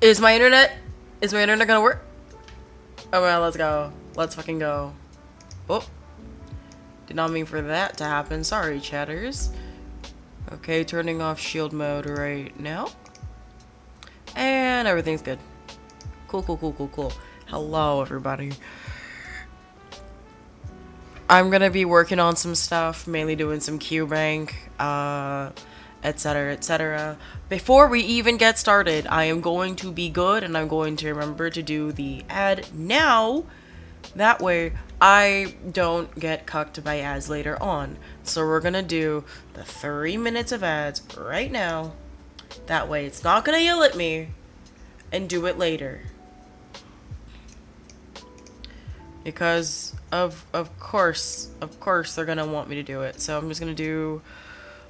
Is my internet? Is my internet gonna work? Oh well, let's go. Let's fucking go. Oh. Did not mean for that to happen. Sorry, chatters. Okay, turning off shield mode right now. And everything's good. Cool, cool, cool, cool, cool. Hello, everybody. I'm gonna be working on some stuff, mainly doing some qbank, etc., etc. Before we even get started, I am going to be good and I'm going to remember to do the ad now. That way, I don't get cucked by ads later on. So we're gonna do the 3 minutes of ads right now. That way, it's not gonna yell at me and do it later. Because of course they're gonna want me to do it. So I'm gonna do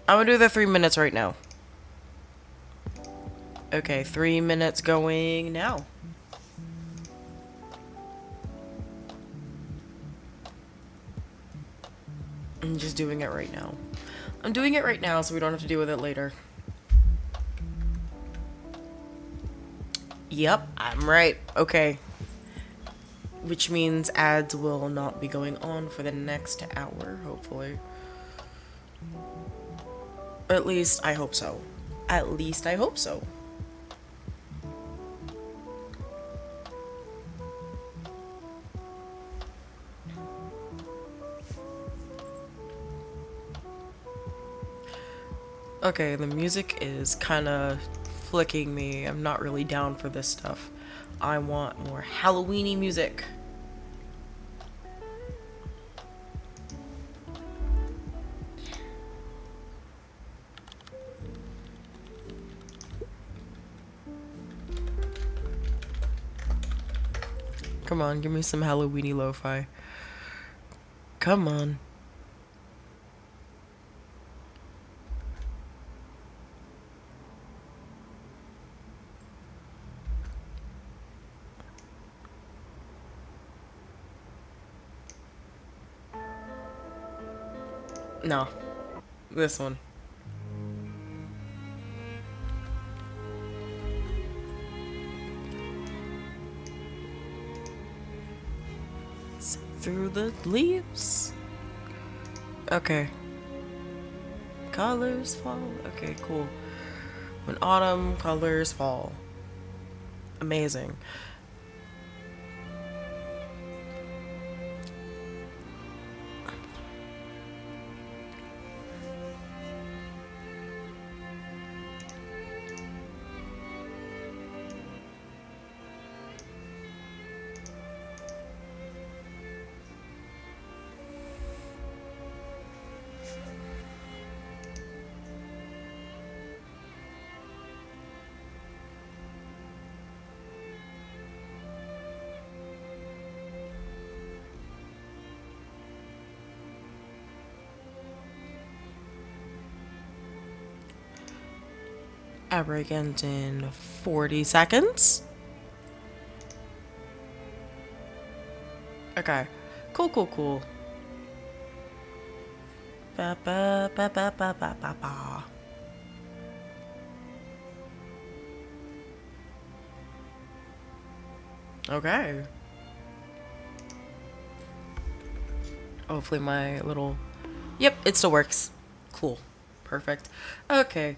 the 3 minutes right now. Okay, 3 minutes going now. I'm just doing it right now. I'm doing it right now so we don't have to deal with it later. Yep, I'm right. Okay. Which means ads will not be going on for the next hour, hopefully. At least I hope so. At least I hope so. Okay, the music is kind of flicking me. I'm not really down for this stuff. I want more Halloween-y music. Come on, give me some Halloween-y lo-fi. Come on. No. This one. Through the leaves. Okay. Colors fall. Okay, cool. When autumn colors fall. Amazing. I break in 40 seconds. Okay. Cool, cool, cool. Ba ba ba ba ba ba ba ba. Okay. Hopefully my little... Yep, it still works. Cool. Perfect. Okay.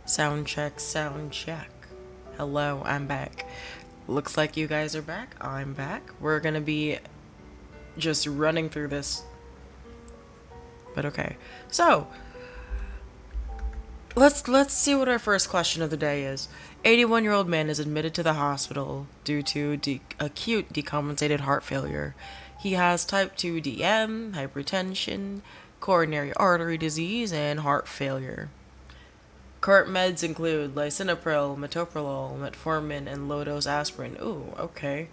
Sound check, sound check. Hello, I'm back. Looks like you guys are back. I'm back. We're gonna be just running through this. But okay. So, let's see what our first question of the day is. 81-year-old man is admitted to the hospital due to acute decompensated heart failure. He has type 2 DM, hypertension, coronary artery disease, and heart failure. Current meds include lisinopril, metoprolol, metformin, and low-dose aspirin. Ooh, okay.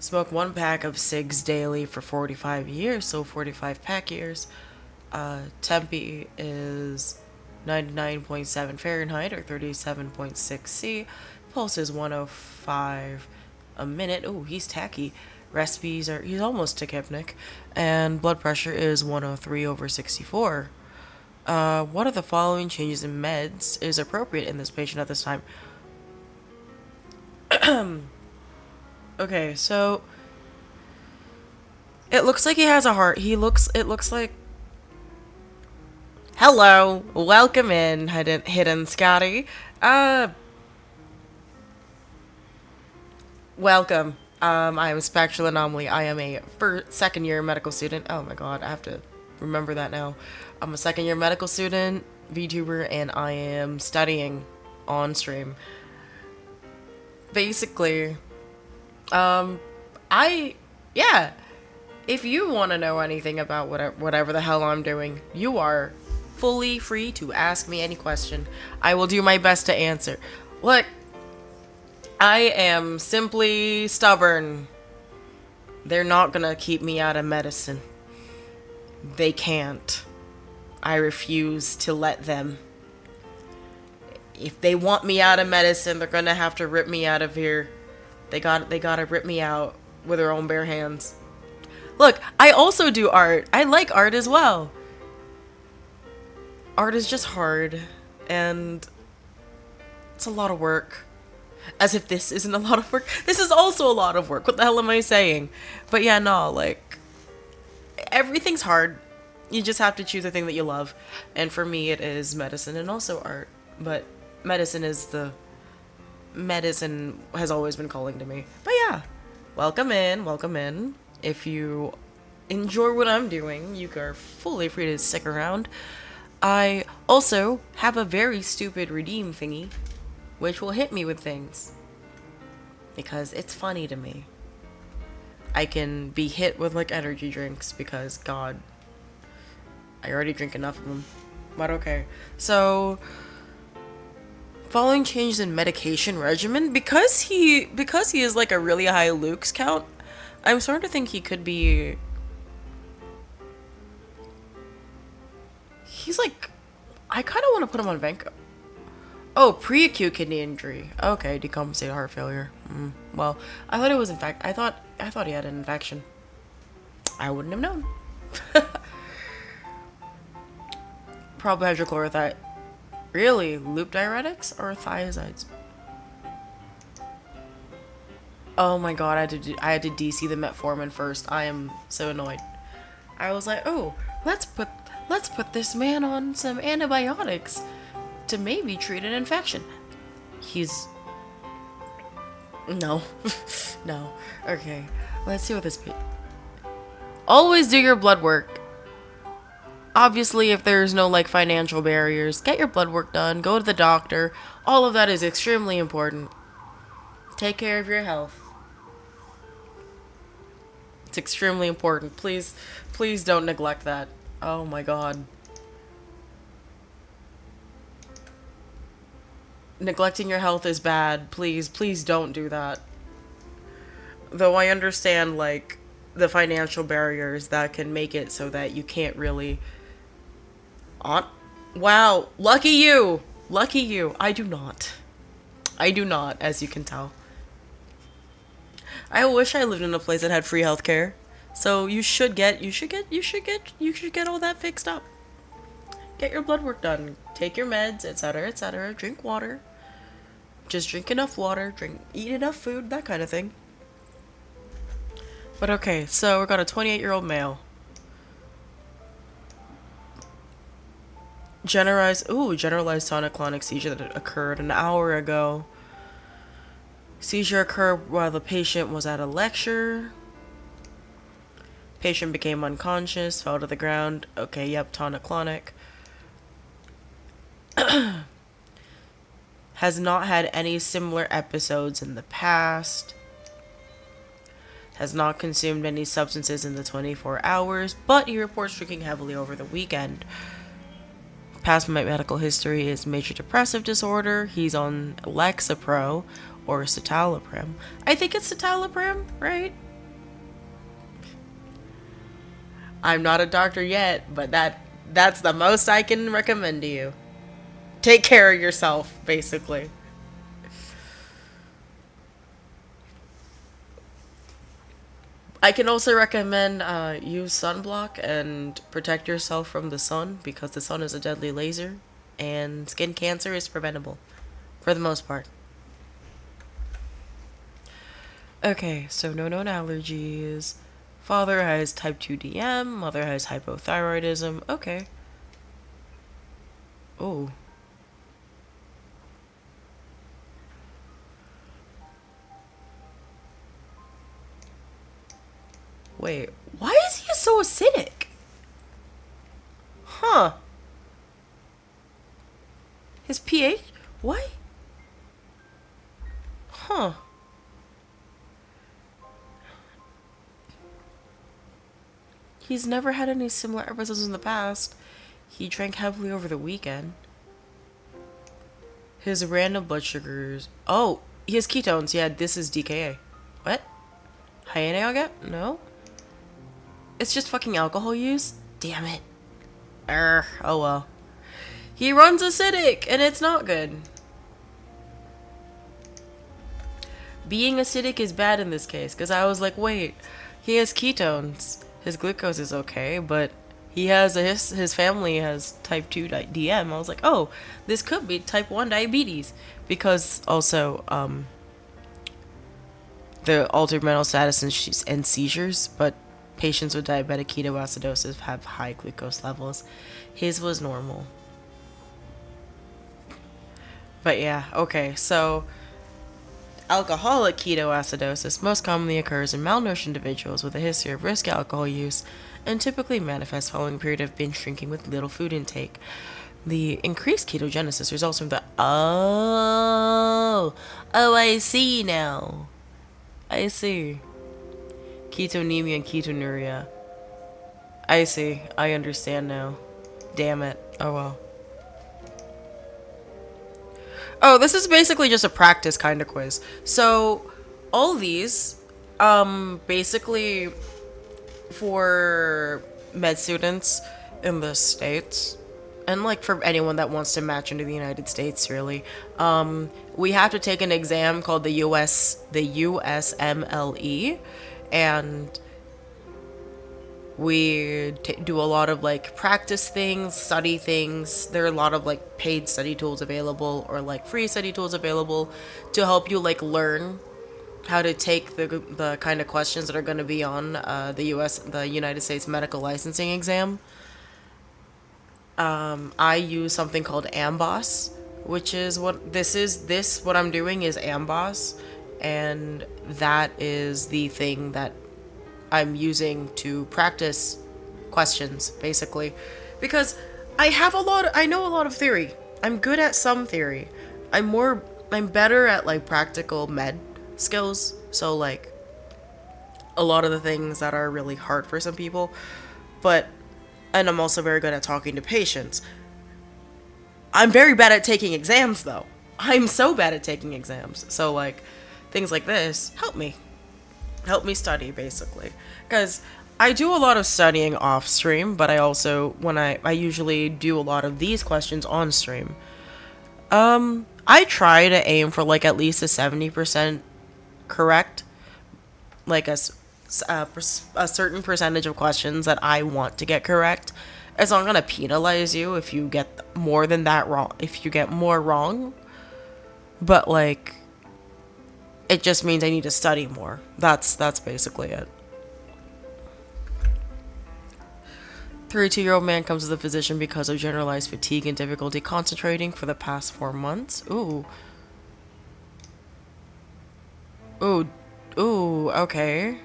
Smoke 1 pack of cigs daily for 45 years, so 45 pack years. Tempe is 99.7 Fahrenheit or 37.6 C. Pulse is 105 a minute. Ooh, he's tacky. Recipes are, he's almost tachypnic, and blood pressure is 103/64. What of the following changes in meds is appropriate in this patient at this time? Okay, so it looks like he has a heart. It looks like. Hello, welcome in, hidden Scotty. Welcome. I am Spectral Anomaly. I am a second year medical student. Oh my god, I have to remember that now. I'm a second year medical student, VTuber, and I am studying on stream. Basically, yeah. If you want to know anything about whatever the hell I'm doing, you are fully free to ask me any question. I will do my best to answer. Look, I am simply stubborn. They're not gonna keep me out of medicine. They can't. I refuse to let them. If they want me out of medicine, they're gonna have to rip me out of here. They gotta rip me out with their own bare hands. Look, I also do art. I like art as well. Art is just hard, and it's a lot of work. As if this isn't a lot of work. This is also a lot of work. What the hell am I saying? But yeah, no, like, everything's hard. You just have to choose a thing that you love. And for me, it is medicine and also art. But medicine has always been calling to me. But yeah, welcome in, welcome in. If you enjoy what I'm doing, you are fully free to stick around. I also have a very stupid redeem thingy, which will hit me with things. Because it's funny to me. I can be hit with, like, energy drinks because, God, I already drink enough of them. But okay. So, following changes in medication regimen, because he is, like, a really high Luke's count, I'm starting to think he could be... He's, like... I kind of want to put him on Vanco. Oh, pre-acute kidney injury. Okay, decompensated heart failure. Well, I thought it was I thought he had an infection. I wouldn't have known. Probably hydrochlorothiazide. Really? Loop diuretics or thiazides? Oh my god, I had to DC the metformin first. I am so annoyed. I was like, oh, let's put this man on some antibiotics to maybe treat an infection. He's... No. No. Okay. Let's see what this... Always do your blood work. Obviously, if there's no, like, financial barriers, get your blood work done, go to the doctor. All of that is extremely important. Take care of your health. It's extremely important. Please don't neglect that. Oh my god. Neglecting your health is bad. Please don't do that. Though I understand, like, the financial barriers that can make it so that you can't really... Wow, lucky you! Lucky you. I do not, as you can tell. I wish I lived in a place that had free healthcare. So you should get all that fixed up. Get your blood work done. Take your meds, etc., etc. Drink water. Just drink enough water. Eat enough food. That kind of thing. But okay, so we got a 28-year-old male. Generalized tonic-clonic seizure that occurred an hour ago. Seizure occurred while the patient was at a lecture. Patient became unconscious, fell to the ground. Okay, yep, tonic-clonic. Has not had any similar episodes in the past. Has not consumed any substances in the 24 hours, but he reports drinking heavily over the weekend. Past medical history is major depressive disorder. He's on Lexapro or citalopram. I think it's citalopram, right? I'm not a doctor yet, but that's the most I can recommend to you. Take care of yourself, basically. I can also recommend use sunblock and protect yourself from the sun because the sun is a deadly laser and skin cancer is preventable for the most part. Okay, so no known allergies. Father has type 2 DM, mother has hypothyroidism. Okay. Oh. Wait, why is he so acidic? Huh. His pH? What? Huh. He's never had any similar episodes in the past. He drank heavily over the weekend. His random blood sugars. Oh, he has ketones. Yeah, this is DKA. What? High NaOH? No? It's just fucking alcohol use? Damn it. Oh well. He runs acidic, and it's not good. Being acidic is bad in this case, because I was like, wait, he has ketones. His glucose is okay, but he has his family has type 2 DM. I was like, oh, this could be type 1 diabetes. Because also, the altered mental status and seizures, but patients with diabetic ketoacidosis have high glucose levels. His was normal. But yeah, okay, so alcoholic ketoacidosis most commonly occurs in malnourished individuals with a history of risk alcohol use and typically manifests following a period of binge drinking with little food intake. The increased ketogenesis results from the I see now. I see. Ketonemia and ketonuria. I see. I understand now. Damn it. Oh well. Oh, this is basically just a practice kind of quiz. So, all these, basically for med students in the States, and like for anyone that wants to match into the United States, really, we have to take an exam called the USMLE, and we do a lot of like practice things, study things. There are a lot of like paid study tools available or like free study tools available to help you like learn how to take the kind of questions that are going to be on the United States medical licensing exam. I use something called AMBOSS, which is what I'm doing is AMBOSS, and that is the thing that I'm using to practice questions, basically. Because I know a lot of theory. I'm good at some theory. I'm better at like practical med skills. So like a lot of the things that are really hard for some people. And I'm also very good at talking to patients. I'm very bad at taking exams though. I'm so bad at taking exams. So like things like this help me study basically, because I do a lot of studying off stream, but I also I usually do a lot of these questions on stream. I try to aim for like at least a 70% correct, like a certain percentage of questions that I want to get correct. It's not gonna penalize you if you get more than that wrong, if you get more wrong, but like it just means I need to study more. That's basically it. 32-year-old man comes to the physician because of generalized fatigue and difficulty concentrating for the past 4 months. Ooh. Okay.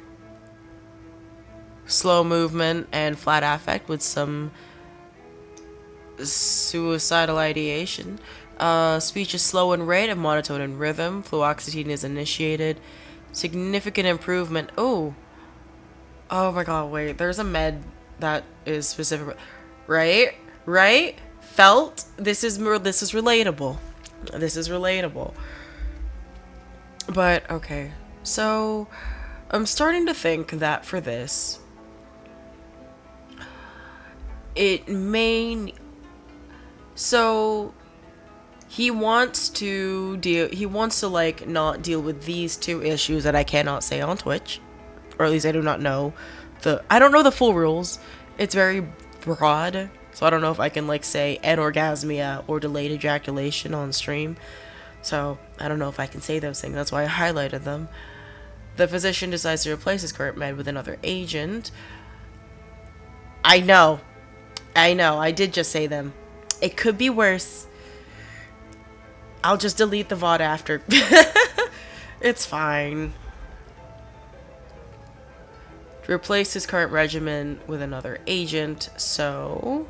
Slow movement and flat affect with some suicidal ideation. Speech is slow in rate and monotone in rhythm. Fluoxetine is initiated. Significant improvement. Oh my god, wait. There's a med that is specific. Right? Felt. This is relatable. This is relatable. But, okay. So, I'm starting to think that for this, it may... So, he wants to like not deal with these two issues that I cannot say on Twitch. or at least I do not know I don't know the full rules. It's very broad, so I don't know if I can like say anorgasmia or delayed ejaculation on stream. So I don't know if I can say those things. That's why I highlighted them. The physician decides to replace his current med with another agent. I know. I did just say them. It could be worse. I'll just delete the VOD after. It's fine. To replace his current regimen with another agent, so...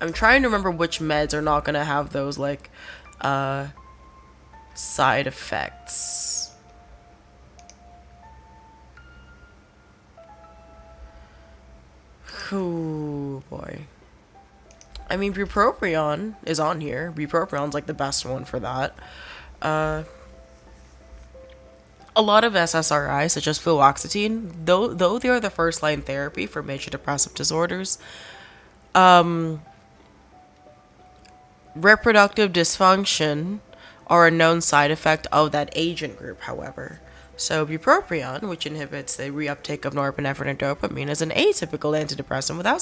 I'm trying to remember which meds are not gonna have those, like, side effects. Oh, boy. I mean, bupropion is on here. Bupropion's, like, the best one for that. A lot of SSRIs, such as fluoxetine, though they are the first-line therapy for major depressive disorders, reproductive dysfunction are a known side effect of that agent group, however. So bupropion, which inhibits the reuptake of norepinephrine and dopamine, is an atypical antidepressant without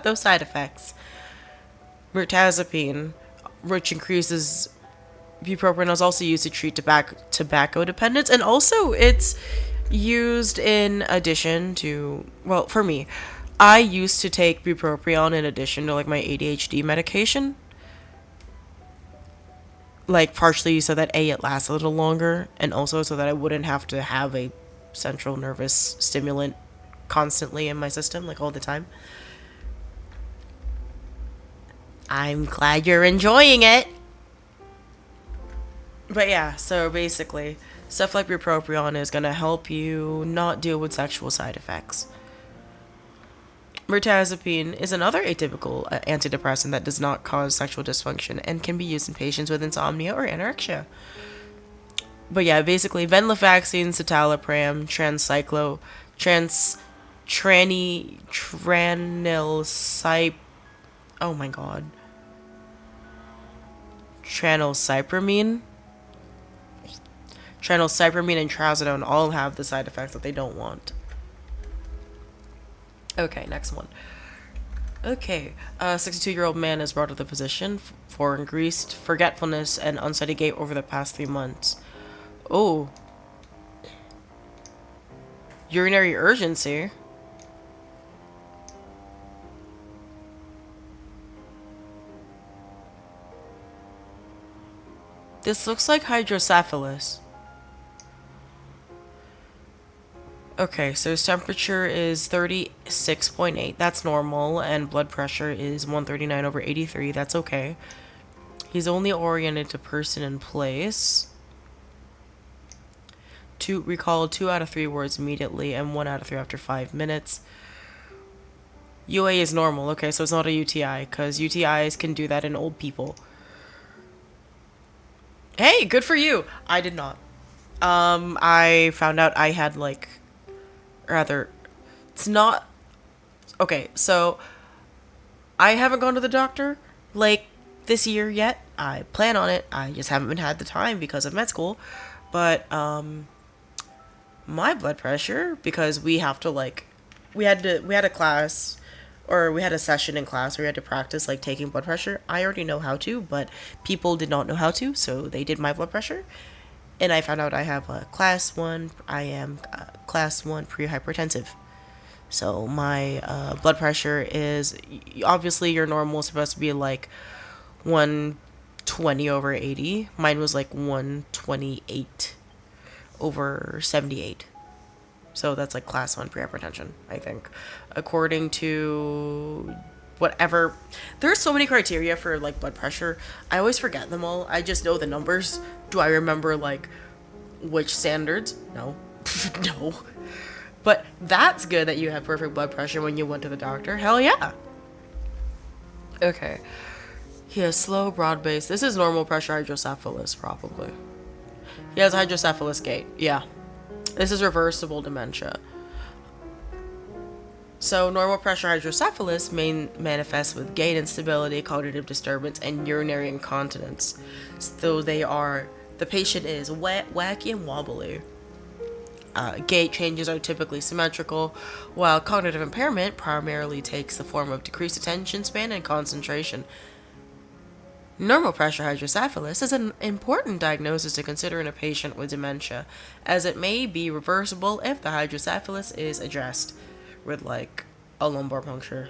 those side effects. Mirtazapine, which increases bupropion, is also used to treat tobacco dependence, and also it's used in addition to, well, for me, I used to take bupropion in addition to like my ADHD medication, like partially so that it lasts a little longer, and also so that I wouldn't have to have a central nervous stimulant constantly in my system, like all the time. I'm glad you're enjoying it. But yeah, so basically, stuff like bupropion is gonna help you not deal with sexual side effects. Mirtazapine is another atypical antidepressant that does not cause sexual dysfunction and can be used in patients with insomnia or anorexia. But yeah, basically, venlafaxine, citalopram, tranylcypromine and trazodone all have the side effects that they don't want. Okay, next one. Okay, a 62-year-old man is brought to the physician for increased forgetfulness and unsteady gait over the past 3 months. Oh. Urinary urgency. This looks like hydrocephalus. Okay, so his temperature is 36.8. That's normal. And blood pressure is 139/83. That's okay. He's only oriented to person and place. Recall 2 out of 3 words immediately and 1 out of 3 after 5 minutes. UA is normal. Okay, so it's not a UTI, because UTIs can do that in old people. Hey, good for you. I did not. I found out I had it's not, okay, so I haven't gone to the doctor this year yet. I plan on it. I just haven't had the time because of med school. But my blood pressure, because we had a class, or we had a session in class where we had to practice taking blood pressure. I already know how to, but people did not know how to, so they did my blood pressure. And I found out I have a class 1. I am class 1 pre-hypertensive. So my blood pressure is, obviously your normal is supposed to be 120/80. Mine was 128/78. So that's class 1 pre-hypertension, I think. According to whatever. There's so many criteria for blood pressure. I always forget them all. I just know the numbers. Do I remember which standards? No. No. But that's good that you have perfect blood pressure when you went to the doctor. Hell yeah. Okay. He has slow, broad-based. This is normal pressure hydrocephalus, probably. He has hydrocephalus gait. Yeah. This is reversible dementia. So normal pressure hydrocephalus may manifest with gait instability, cognitive disturbance, and urinary incontinence. So the patient is wacky and wobbly. Gait changes are typically symmetrical, while cognitive impairment primarily takes the form of decreased attention span and concentration. Normal pressure hydrocephalus is an important diagnosis to consider in a patient with dementia, as it may be reversible if the hydrocephalus is addressed with, like, a lumbar puncture.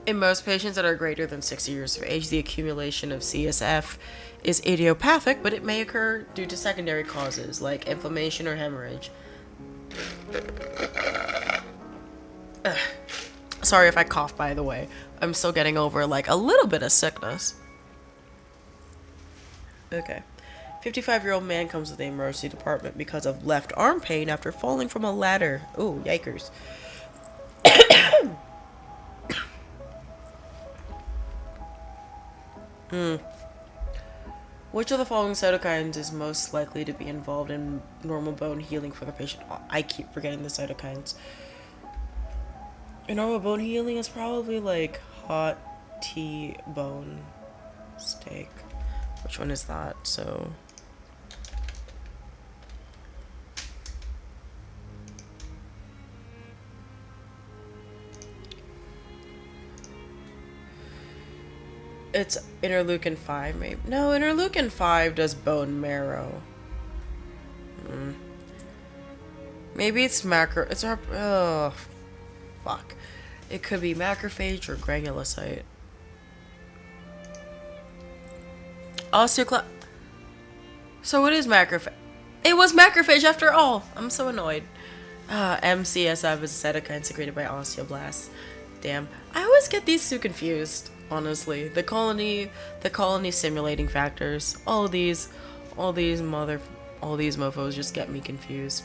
In most patients that are greater than 60 years of age, the accumulation of CSF is idiopathic, but it may occur due to secondary causes like inflammation or hemorrhage. Ugh. Sorry if I cough, by the way. I'm still getting over, like, a little bit of sickness. Okay. 55-year-old man comes to the emergency department because of left arm pain after falling from a ladder. Ooh, yikers. Which of the following cytokines is most likely to be involved in normal bone healing for the patient? I keep forgetting the cytokines. Normal bone healing is probably like hot T-bone steak. Which one is that? So... It's interleukin 5, maybe. No, interleukin 5 does bone marrow. Maybe it's it's our... Oh, fuck. It could be macrophage or granulocyte. Osteoclast... So it is macrophage. It was macrophage after all! I'm so annoyed. MCSF is a cytokine secreted by osteoblasts. Damn. I always get these two confused. Honestly, the colony stimulating factors, all these mofos just get me confused.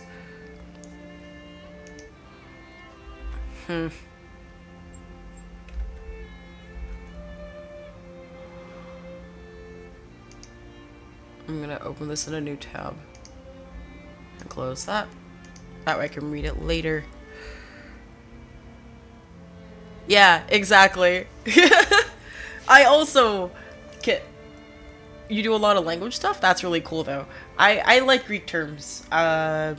I'm gonna open this in a new tab and close that. That way I can read it later. Yeah, exactly. I also get... You do a lot of language stuff? That's really cool, though. I like Greek terms. When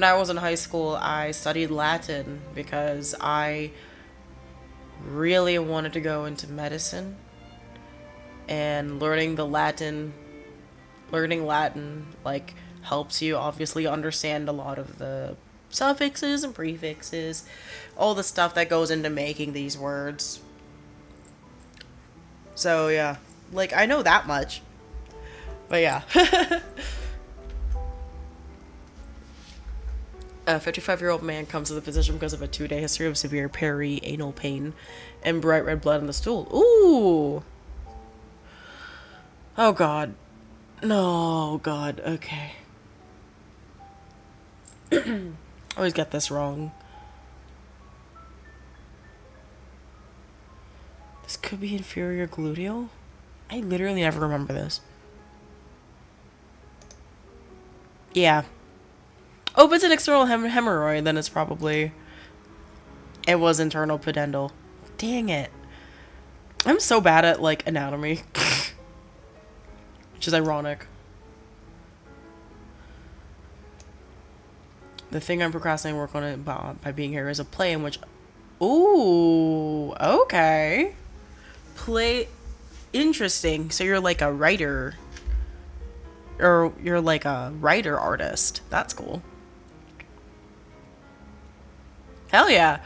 I was in high school, I studied Latin because I really wanted to go into medicine. And learning Latin, like, helps you obviously understand a lot of the suffixes and prefixes, all the stuff that goes into making these words. So yeah, like, I know that much. But yeah. A 55-year-old man comes to the physician because of a 2-day history of severe perianal pain and bright red blood in the stool. Ooh. Oh god. No, god, okay. I always get this wrong. This could be inferior gluteal? I literally never remember this. Yeah. Oh, if it's an external hemorrhoid, then it's probably... It was internal pudendal. Dang it. I'm so bad at, like, anatomy. Which is ironic. The thing I'm procrastinating work on it by being here is a play in which... Ooh, okay. Play... Interesting. So you're like a writer. Or you're like a writer artist. That's cool. Hell yeah.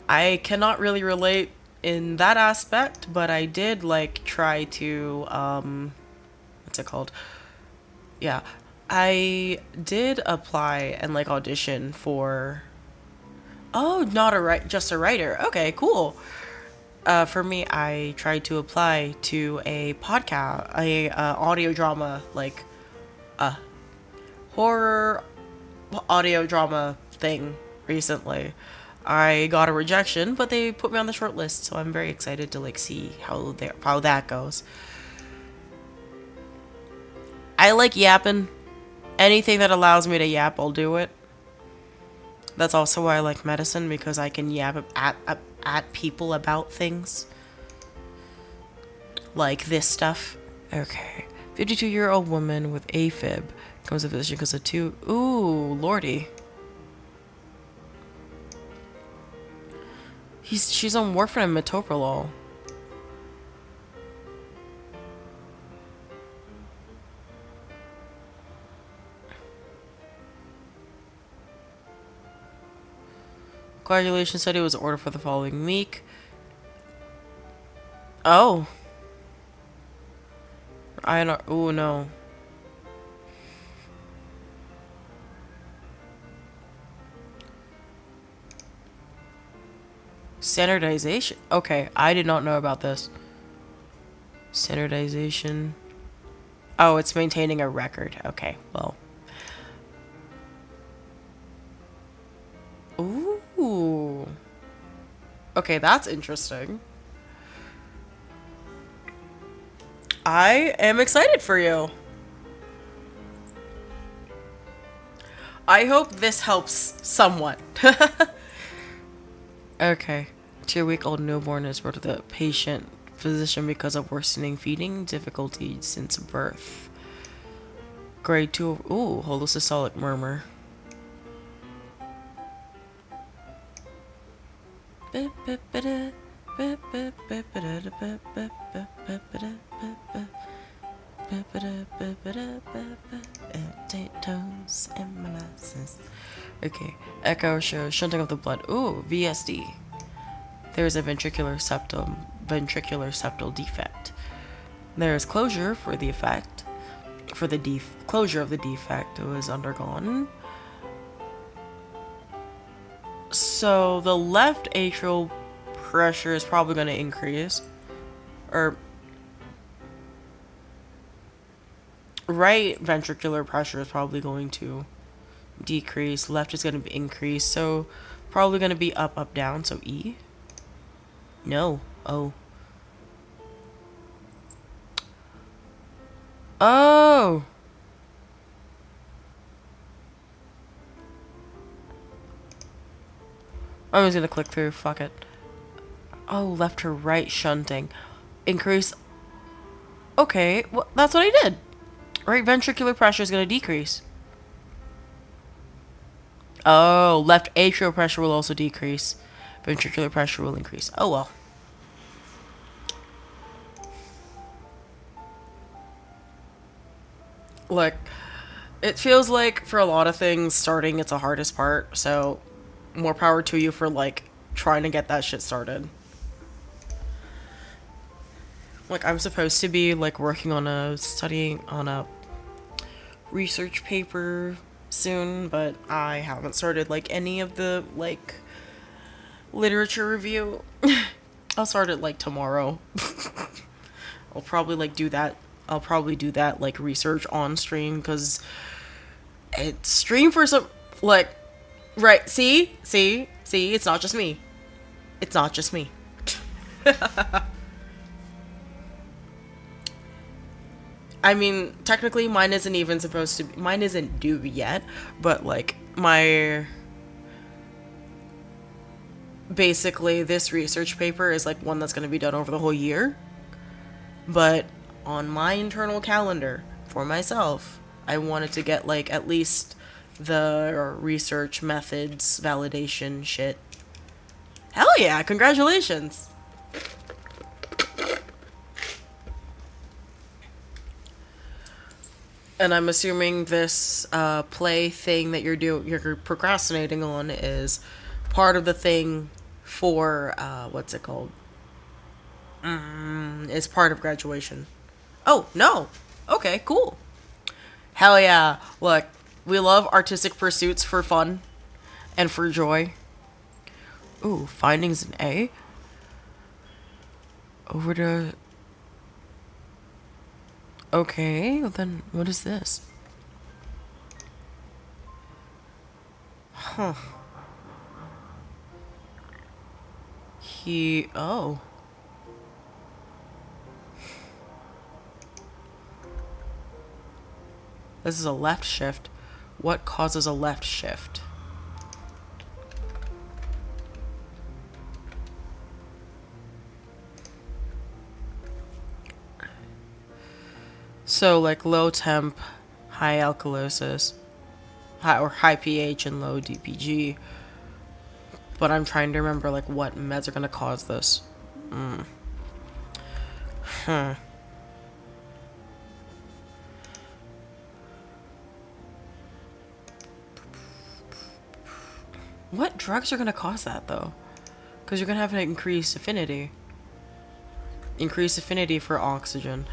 I cannot really relate in that aspect, but I did, like, try to, what's it called? Yeah. I did apply and, like, audition for... Oh, not just a writer. Okay, cool. For me, I tried to apply to a podcast, audio drama, like, horror audio drama thing recently. I got a rejection, but they put me on the short list, so I'm very excited to, like, see how that goes. I like yapping. Anything that allows me to yap, I'll do it. That's also why I like medicine, because I can yap at people about things. Like this stuff. Okay. 52-year-old woman with AFib comes to physician because of two. Ooh, lordy. She's on warfarin and metoprolol. Coagulation study was ordered for the following week. Oh. Oh no. Standardization. Okay, I did not know about this. Standardization. Oh, it's maintaining a record. Okay, well. Ooh. Okay, that's interesting. I am excited for you. I hope this helps somewhat. Okay. 2-week-old newborn is brought to the patient physician because of worsening feeding difficulties since birth. Grade 2. Ooh, holosystolic murmur. Okay. Echo shows shunting of the blood. Ooh, VSD. There is a ventricular septal defect. There is closure for the effect. For the closure of the defect was undergone. So the left atrial pressure is probably going to increase. Or right ventricular pressure is probably going to decrease. Left is going to increase. So probably going to be up, up, down. So E. No. Oh. Oh. I'm just gonna click through. Fuck it. Oh, left to right shunting. Increase. Okay, well, that's what I did. Right ventricular pressure is gonna decrease. Oh, left atrial pressure will also decrease. Ventricular pressure will increase. Oh well. Look, it feels like for a lot of things, starting it's the hardest part. So, more power to you for like trying to get that shit started. Like I'm supposed to be like working on studying on a research paper soon, but I haven't started like any of the like literature review. I'll start it like tomorrow. I'll probably like do that. I'll probably do that like research on stream because it's stream for some like right. See, it's not just me. It's not just me. I mean, technically mine isn't even supposed to be, mine isn't due yet, but like my basically this research paper is like one that's going to be done over the whole year. But on my internal calendar for myself, I wanted to get like at least the research methods validation shit. Hell yeah, congratulations. And I'm assuming this play thing that you're procrastinating on is part of the thing for what's it called? Is part of graduation. Oh no. Okay, cool. Hell yeah. Look, we love artistic pursuits for fun and for joy. Ooh, findings in A. Over to. Okay, well then what is this? Huh. Oh. This is a left shift. What causes a left shift? So like low temp, high alkalosis, high pH and low DPG. But I'm trying to remember like what meds are gonna cause this. What drugs are gonna cause that though? Because you're gonna have an increased affinity. Increased affinity for oxygen.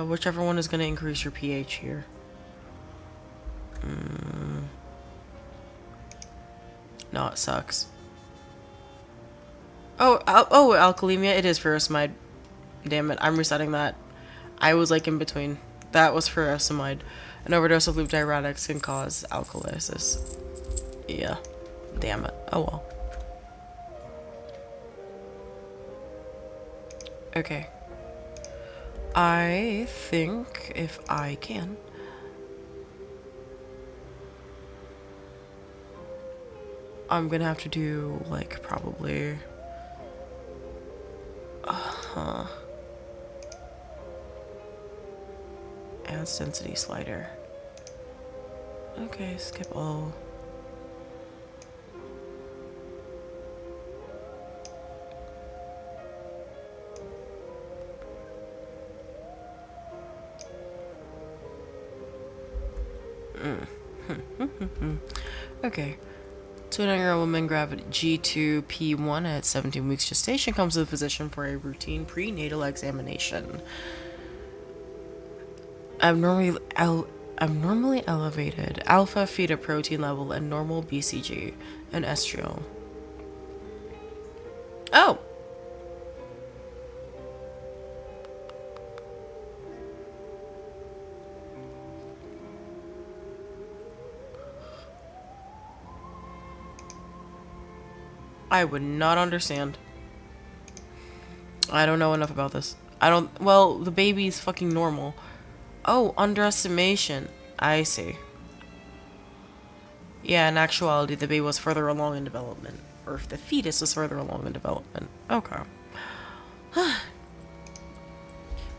Whichever one is gonna increase your pH here. No, it sucks. Oh, alkalemia. It is furosemide. Damn it, I'm resetting that. I was like in between. That was furosemide. An overdose of loop diuretics can cause alkalosis. Yeah. Damn it. Oh well. Okay. I think if I can. I'm gonna have to do like probably. Adds density slider. Okay, skip all. Okay. 29-year-old woman, gravity G2P1 at 17 weeks gestation, comes to the physician for a routine prenatal examination. Abnormally elevated alpha fetoprotein level and normal BCG and estriol. Oh! I would not understand. I don't know enough about this. Well, the baby's fucking normal. Oh, underestimation. I see. Yeah, in actuality, the baby was further along in development. Or if the fetus was further along in development. Okay.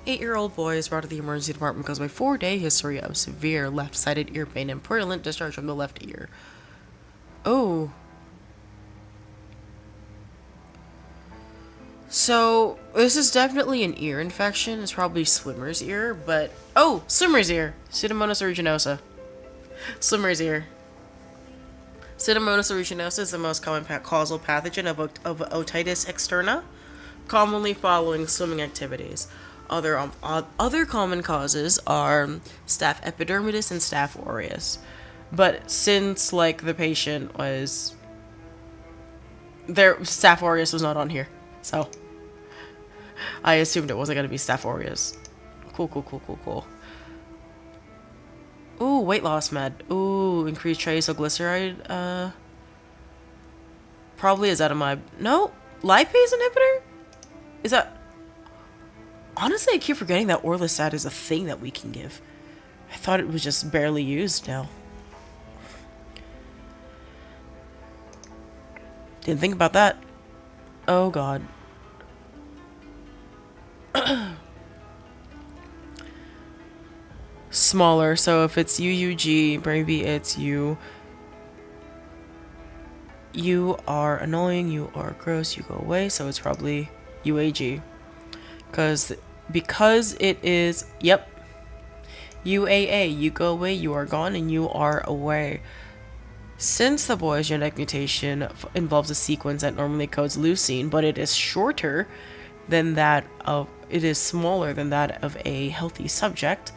8-year-old boy is brought to the emergency department because of a 4-day history of severe left-sided ear pain and purulent discharge from the left ear. Oh. So, this is definitely an ear infection. It's probably swimmer's ear, but... Oh! Swimmer's ear! Pseudomonas aeruginosa. Swimmer's ear. Pseudomonas aeruginosa is the most common causal pathogen of otitis externa, commonly following swimming activities. Other common causes are staph epidermidis and staph aureus. But since, like, the patient was... Staph aureus was not on here, so... I assumed it wasn't going to be Staph aureus. Cool. Ooh, weight loss med. Ooh, increased triglyceride. Probably ezetimibe. No? Lipase inhibitor? Is that... Honestly, I keep forgetting that orlistat is a thing that we can give. I thought it was just barely used now. Didn't think about that. Oh, God. Smaller, so if it's UUG, maybe it's you are annoying, you are gross, you go away, so it's probably UAG. Because it is, yep, UAA, you go away, you are gone, and you are away. Since the boy's genetic mutation involves a sequence that normally codes leucine, but it is shorter than that of, it is smaller than that of a healthy subject.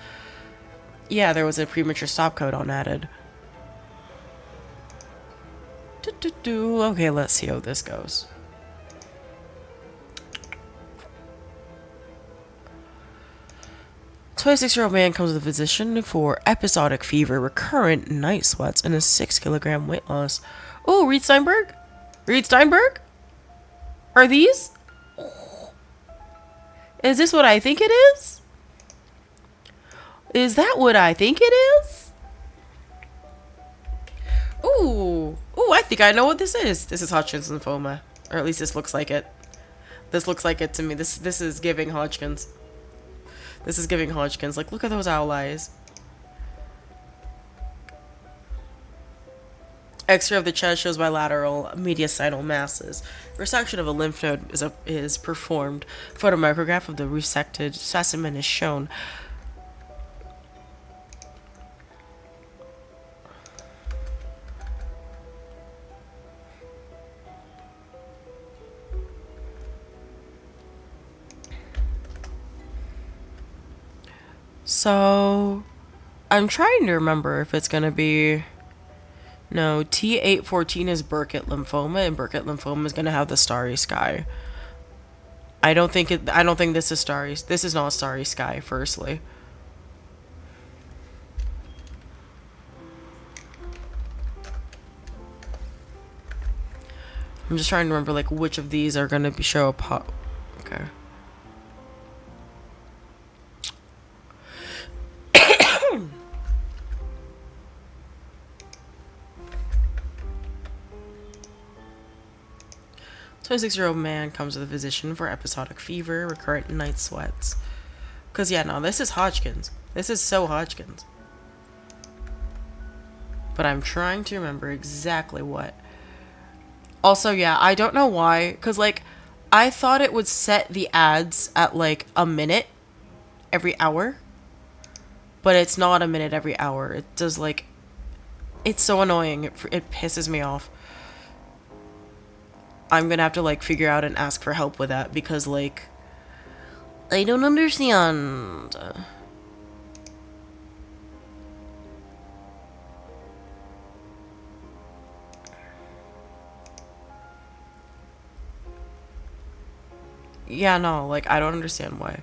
Yeah, there was a premature stop codon added. Okay, let's see how this goes. A 26-year-old man comes to the physician for episodic fever, recurrent night sweats, and a 6-kilogram weight loss. Oh, Reed Steinberg? Reed Steinberg? Are these? Is this what I think it is? Is that what I think it is? Ooh, I think I know what this is. This is Hodgkin's lymphoma, or at least this looks like it. This looks like it to me. This is giving Hodgkin's. This is giving Hodgkin's. Like, look at those owl eyes. X-ray of the chest shows bilateral mediastinal masses. Resection of a lymph node is performed. Photomicrograph of the resected specimen is shown. So, I'm trying to remember if it's gonna be... No, T814 is Burkitt lymphoma, and Burkitt lymphoma is gonna have the starry sky. I don't think this is starry. This is not starry sky, firstly. I'm just trying to remember, like, which of these are gonna show up. Okay. So a 26-year-old man comes to the physician for episodic fever, recurrent night sweats. Because, yeah, no, this is Hodgkin's. This is so Hodgkin's. But I'm trying to remember exactly what. Also, yeah, I don't know why. Because, like, I thought it would set the ads at, like, a minute every hour. But it's not a minute every hour. It does, like... It's so annoying. It pisses me off. I'm gonna have to, like, figure out and ask for help with that, because, like, I don't understand. Yeah, no, like, I don't understand why.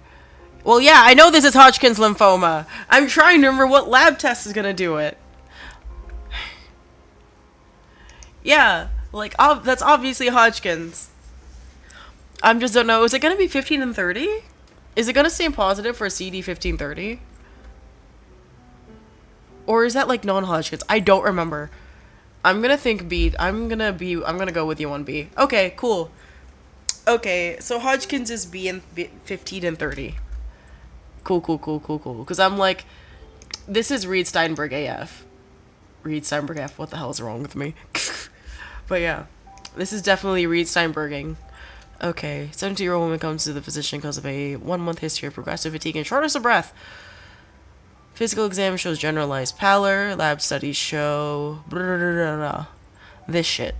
Well, yeah, I know this is Hodgkin's lymphoma. I'm trying to remember what lab test is gonna do it. Yeah. Like, that's obviously Hodgkin's. I just don't know. Is it going to be 15 and 30? Is it going to stay positive for CD 1530? Or is that, like, non-Hodgkin's? I don't remember. I'm going to think B. I'm going to go with you on B. Okay, cool. Okay, so Hodgkin's is B and 15 and 30. Cool. Because I'm like, this is Reed Steinberg AF. Reed Steinberg AF, what the hell is wrong with me? But yeah, this is definitely Reed Steinberging. Okay, 70-year-old woman comes to the physician because of a 1-month history of progressive fatigue and shortness of breath. Physical exam shows generalized pallor. Lab studies show... this shit.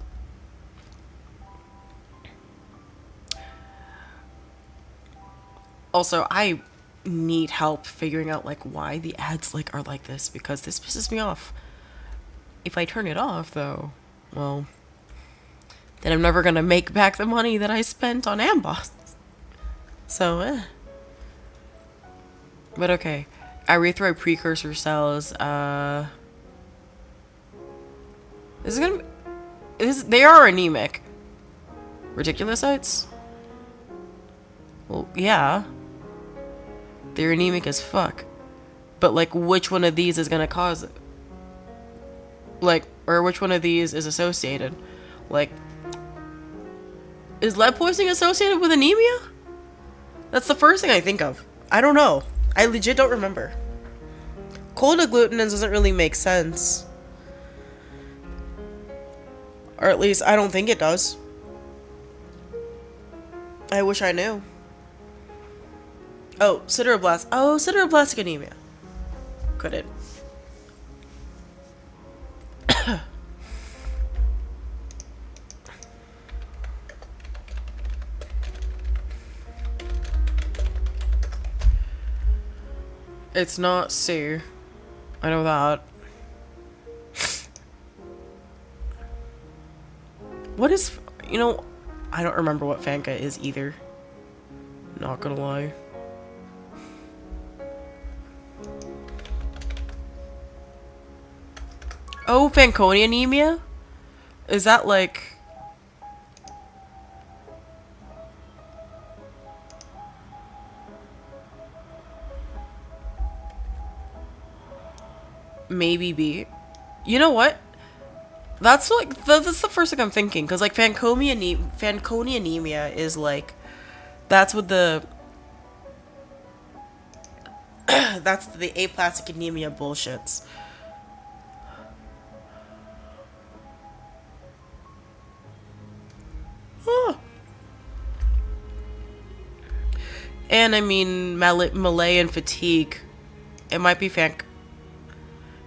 Also, I need help figuring out, like, why the ads, like, are like this, because this pisses me off. If I turn it off, though, well... then I'm never gonna make back the money that I spent on Amboss. So, But okay. Erythroid precursor cells, This is gonna be... they are anemic. Reticulocytes? Well, yeah. They're anemic as fuck. But, like, which one of these is gonna cause it? Like, or which one of these is associated? Like... is lead poisoning associated with anemia? That's the first thing I think of. I don't know. I legit don't remember. Cold agglutinin doesn't really make sense. Or at least, I don't think it does. I wish I knew. Oh, sideroblastic. Oh, sideroblastic anemia. Could it? It's not C. I know that. What is... you know, I don't remember what Fanca is either. Not gonna lie. Oh, Fanconi anemia? Is that like... maybe B? You know what? That's like... that's the first thing I'm thinking. Because like Fanconi anemia is like... that's what the... That's the aplastic anemia bullshits. Oh. And I mean, Malay and fatigue. It might be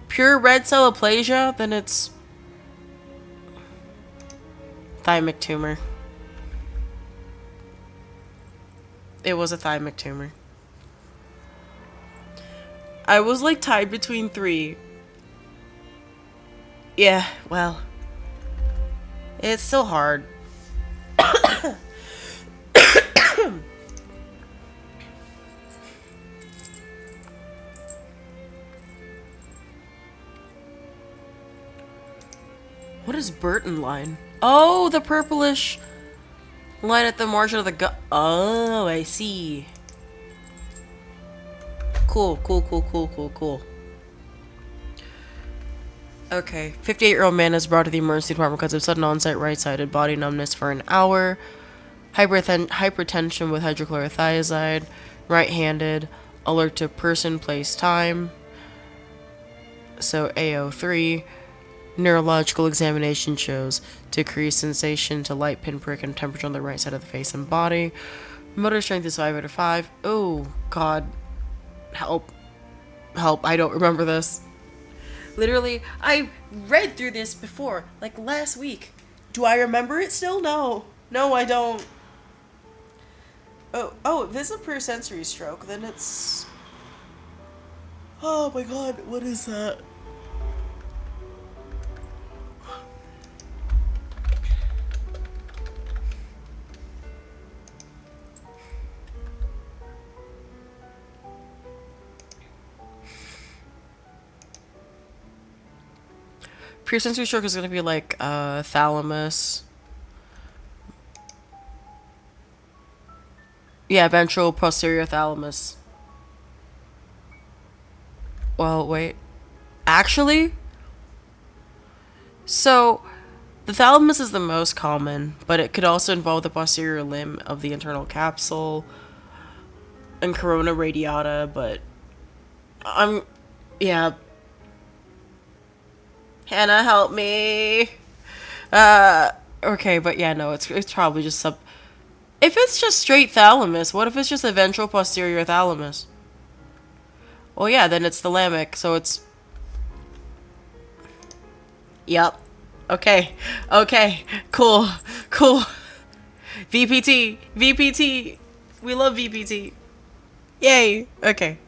pure red cell aplasia, then it's thymic tumor. It was a thymic tumor. I was like tied between 3. Yeah, well, it's still hard. What is Burton line? Oh, the purplish line at the margin of the gut. Oh, I see. Cool. Okay, 58-year-old man is brought to the emergency department because of sudden onset right-sided body numbness for an hour. Hypertension with hydrochlorothiazide. Right-handed. Alert to person, place, time. So AO3. Neurological examination shows decreased sensation to light pinprick and temperature on the right side of the face and body. Motor strength is 5 out of 5. Oh, God. Help. I don't remember this. Literally, I read through this before, like last week. Do I remember it still? No. No, I don't. Oh, if this is a pure sensory stroke, then it's... Oh my God, what is that? Pure sensory stroke is going to be like thalamus. Yeah, ventral posterior thalamus. Well, wait. Actually? So, the thalamus is the most common, but it could also involve the posterior limb of the internal capsule and corona radiata, but yeah. Hannah, help me. Okay, but yeah, no, it's probably just if it's just straight thalamus, what if it's just a ventral posterior thalamus? Well, yeah, then it's thalamic, so it's... Yep. Okay. Cool. VPT. We love VPT. Yay. Okay.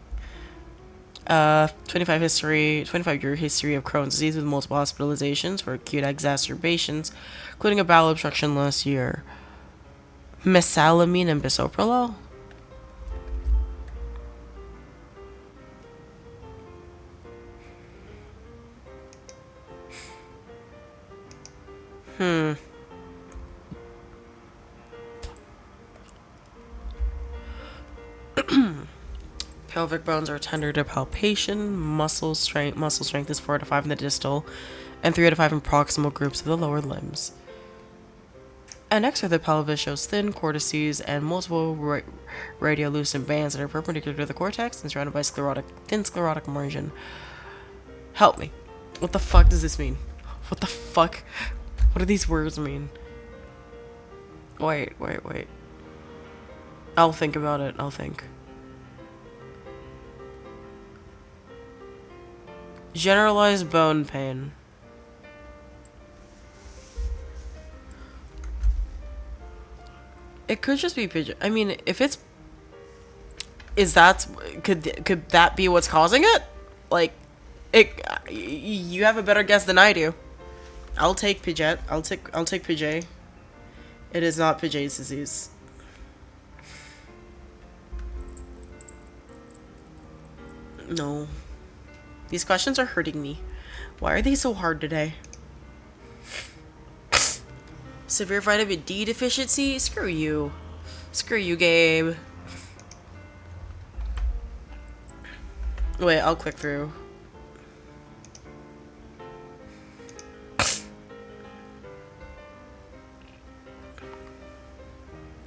25-year history of Crohn's disease with multiple hospitalizations for acute exacerbations, including a bowel obstruction last year. Mesalamine and bisoprolol? Pelvic bones are tender to palpation. Muscle strength is 4 out of 5 in the distal and 3 out of 5 in proximal groups of the lower limbs. And next are the pelvis shows thin cortices and multiple radiolucent bands that are perpendicular to the cortex and surrounded by thin sclerotic margin. Help me. What the fuck does this mean? What the fuck? What do these words mean? Wait. I'll think about it. Generalized bone pain. It could just be pigeon. I mean, if it's... Could that be what's causing it? Like, you have a better guess than I do. I'll take Paget. I'll take Paget. It is not Paget's disease. No. These questions are hurting me. Why are they so hard today? Severe vitamin D deficiency? Screw you. Screw you, Gabe. Wait, I'll click through.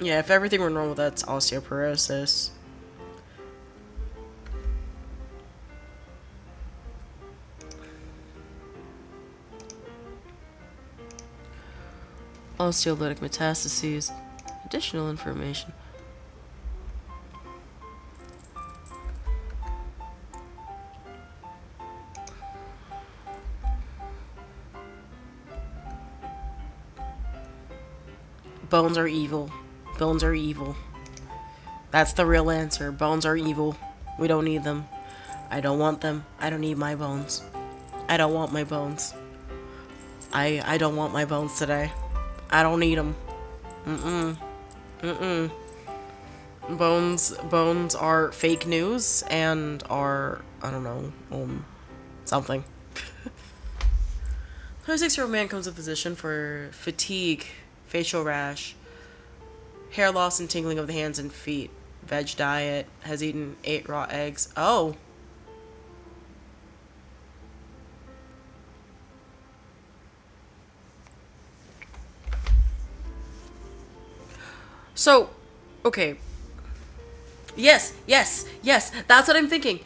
Yeah, if everything were normal, that's osteoporosis. Osteolytic metastases. Additional information. Bones are evil. Bones are evil. That's the real answer. Bones are evil. We don't need them. I don't want them. I don't need my bones. I don't want my bones. I don't want my bones today. I don't need them. Mm-mm. Mm-mm. Bones are fake news and are, I don't know, something. 26-year-old man comes to physician for fatigue, facial rash, hair loss and tingling of the hands and feet. Veg diet, has eaten 8 raw eggs. Oh. So, okay. Yes, yes, yes. That's what I'm thinking.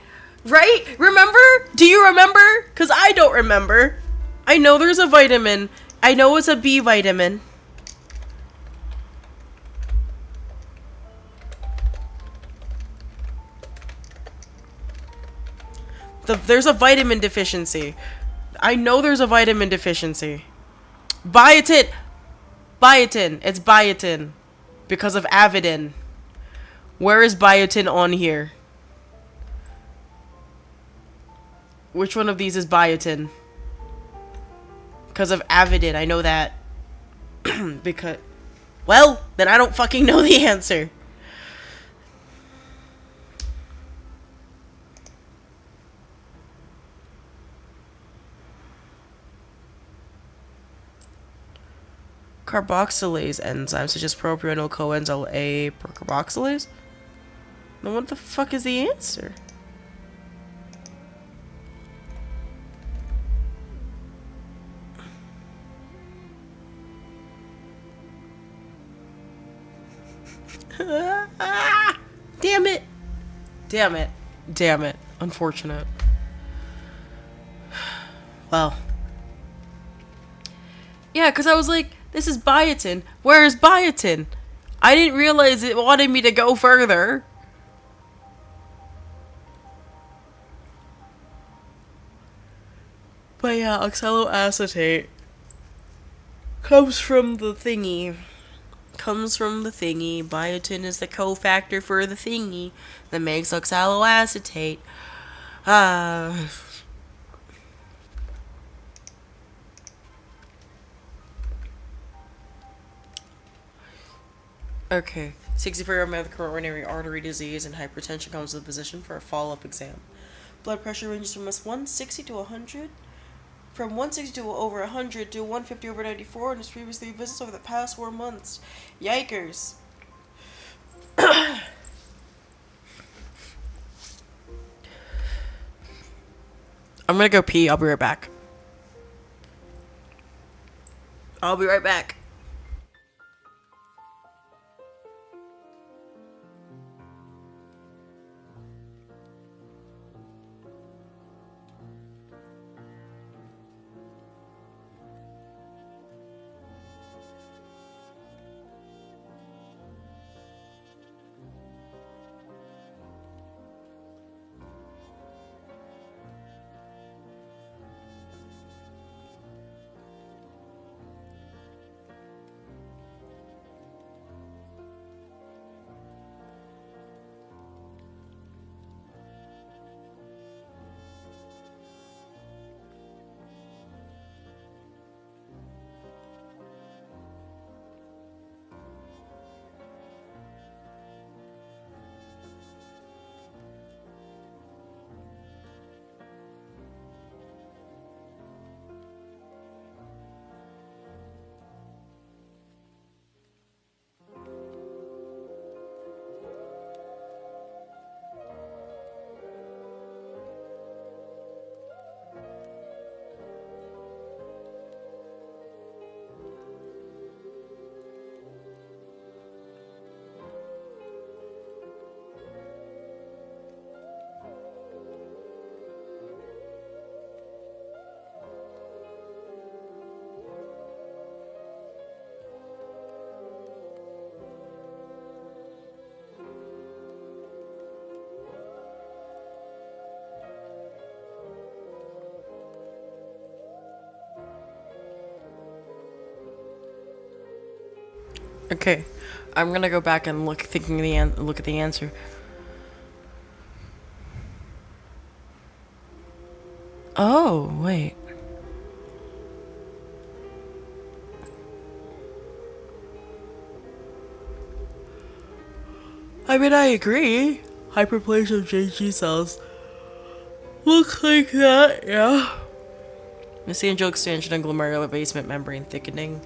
Right? Remember? Do you remember? Because I don't remember. I know there's a vitamin. I know it's a B vitamin. There's a vitamin deficiency. I know there's a vitamin deficiency. Biotin. Biotin. It's biotin. Because of Avidin. Where is biotin on here? Which one of these is biotin? Because of Avidin. I know that. Because... Well, then I don't fucking know the answer. Carboxylase enzymes such as propionyl coenzyme A carboxylase? Then what the fuck is the answer? Damn it. Damn it. Damn it. Unfortunate. Well. Yeah, because I was like, this is biotin. Where is biotin? I didn't realize it wanted me to go further. But yeah, oxaloacetate comes from the thingy. Biotin is the cofactor for the thingy that makes oxaloacetate. Okay. 64-year-old man with coronary artery disease and hypertension comes to the physician for a follow-up exam. Blood pressure ranges from 160 to 100. From 160 to over 100 to 150 over 94 and his previous 3 visits over the past 4 months. Yikers. I'm gonna go pee. I'll be right back. Okay, I'm gonna go back and look, look at the answer. Oh, wait. I mean, I agree. Hyperplasia of JG cells look like that, yeah. Mesangial expansion and glomerular basement membrane thickening.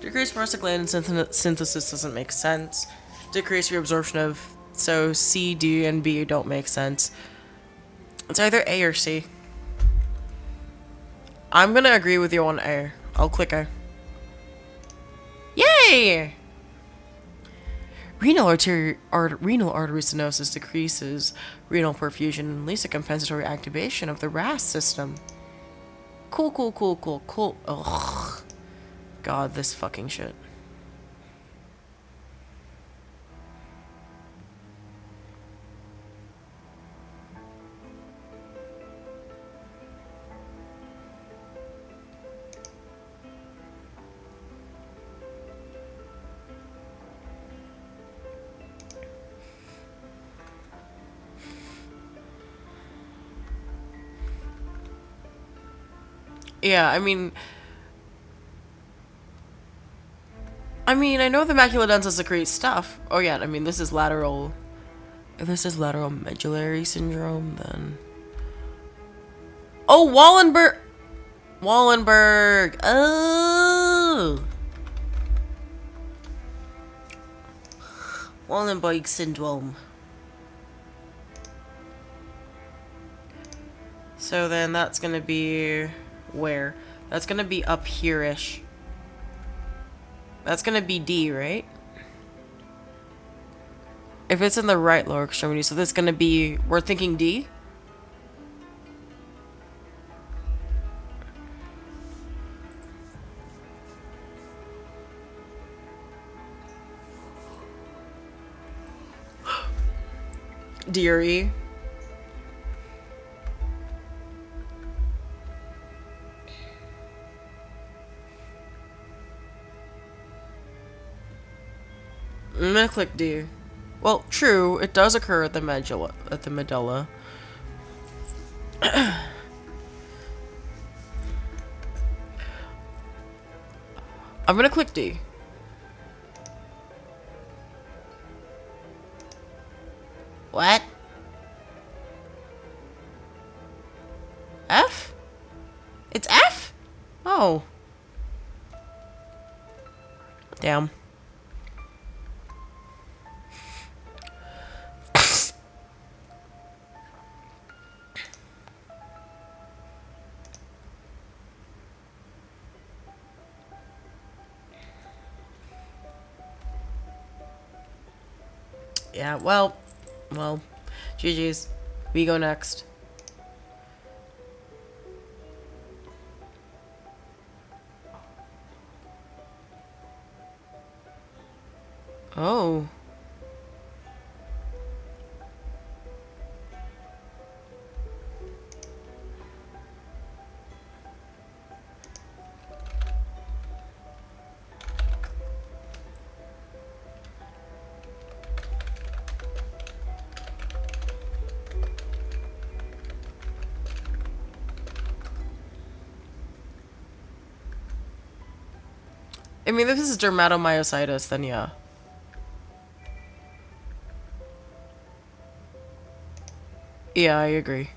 Decreased prostaglandin synthesis doesn't make sense. Decreased reabsorption of... So C, D, and B don't make sense. It's either A or C. I'm gonna agree with you on A. I'll click A. Yay! Renal artery stenosis decreases renal perfusion and leads to compensatory activation of the RAS system. Cool, cool, cool, cool, cool. Ugh. God, this fucking shit. Yeah, I mean, I know the macula densa secretes stuff. Oh yeah, I mean, this is lateral. If this is lateral medullary syndrome, then. Oh, Wallenberg. Wallenberg. Oh. Wallenberg syndrome. So then that's gonna be where? That's gonna be up here-ish. That's gonna be D, right? If it's in the right lower extremity, so this is gonna be, we're thinking D? D or E? I'm gonna click D. Well, true, it does occur at the medulla. I'm gonna click D. What? F? It's F? Oh. Damn. Yeah, well, GG's. We go next. Oh. I mean, if this is dermatomyositis, then yeah. Yeah, I agree.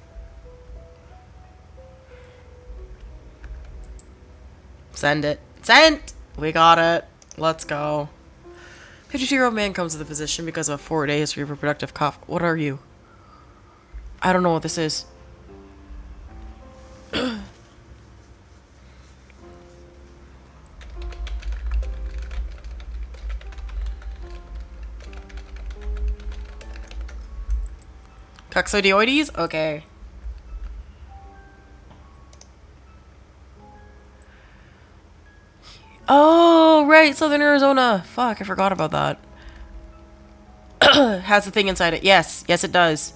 Send it. Sent! We got it. Let's go. 52-year-old man comes to the physician because of a 4-day history of reproductive cough. What are you? I don't know what this is. Coccidioides? Okay. Oh, right, Southern Arizona. Fuck, I forgot about that. Has a thing inside it. Yes, yes it does.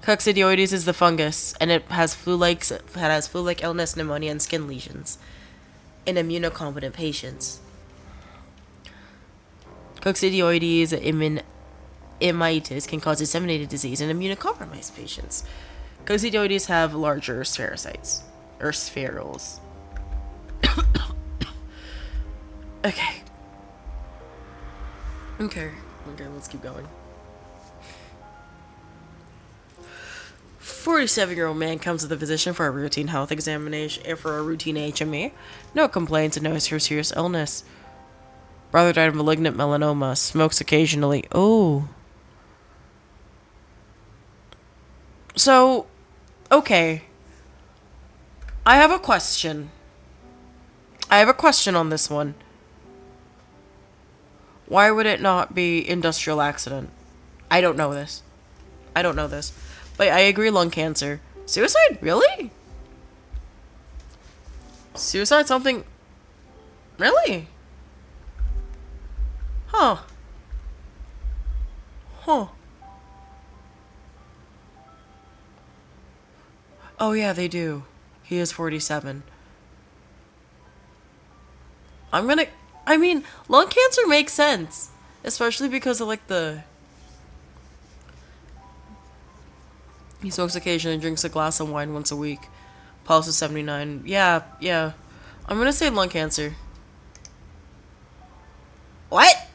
Coccidioides is the fungus, and it has flu-like illness, pneumonia, and skin lesions in immunocompetent patients. Coccidioides immitis can cause disseminated disease in immunocompromised patients. Coccidioides have larger spherocytes, or spherules. Okay. Okay, let's keep going. 47-year-old man comes to the physician for a routine health examination and for a routine HME. No complaints and no serious illness. Brother died of malignant melanoma. Smokes occasionally. Oh. So, okay. I have a question. On this one. Why would it not be industrial accident? I don't know this. But I agree, lung cancer. Suicide? Really? Suicide something... Really? Huh. Oh yeah, they do. He is 47. I mean, lung cancer makes sense. Especially because of, like, He smokes occasionally and drinks a glass of wine once a week. Pulse is 79. Yeah. I'm gonna say lung cancer. What?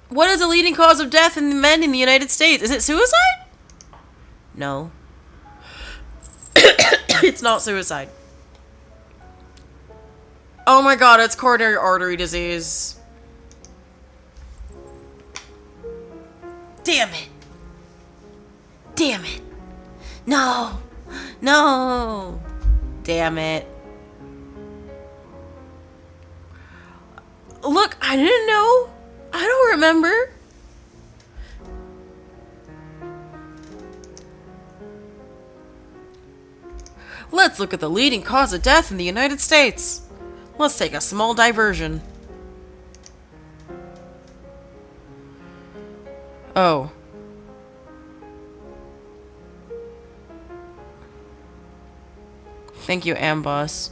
What is the leading cause of death in men in the United States? Is it suicide? No. It's not suicide. Oh my god, it's coronary artery disease. Damn it. No. Damn it. Look, I didn't know. I don't remember. Let's look at the leading cause of death in the United States. Let's take a small diversion. Oh. Thank you, Amboss.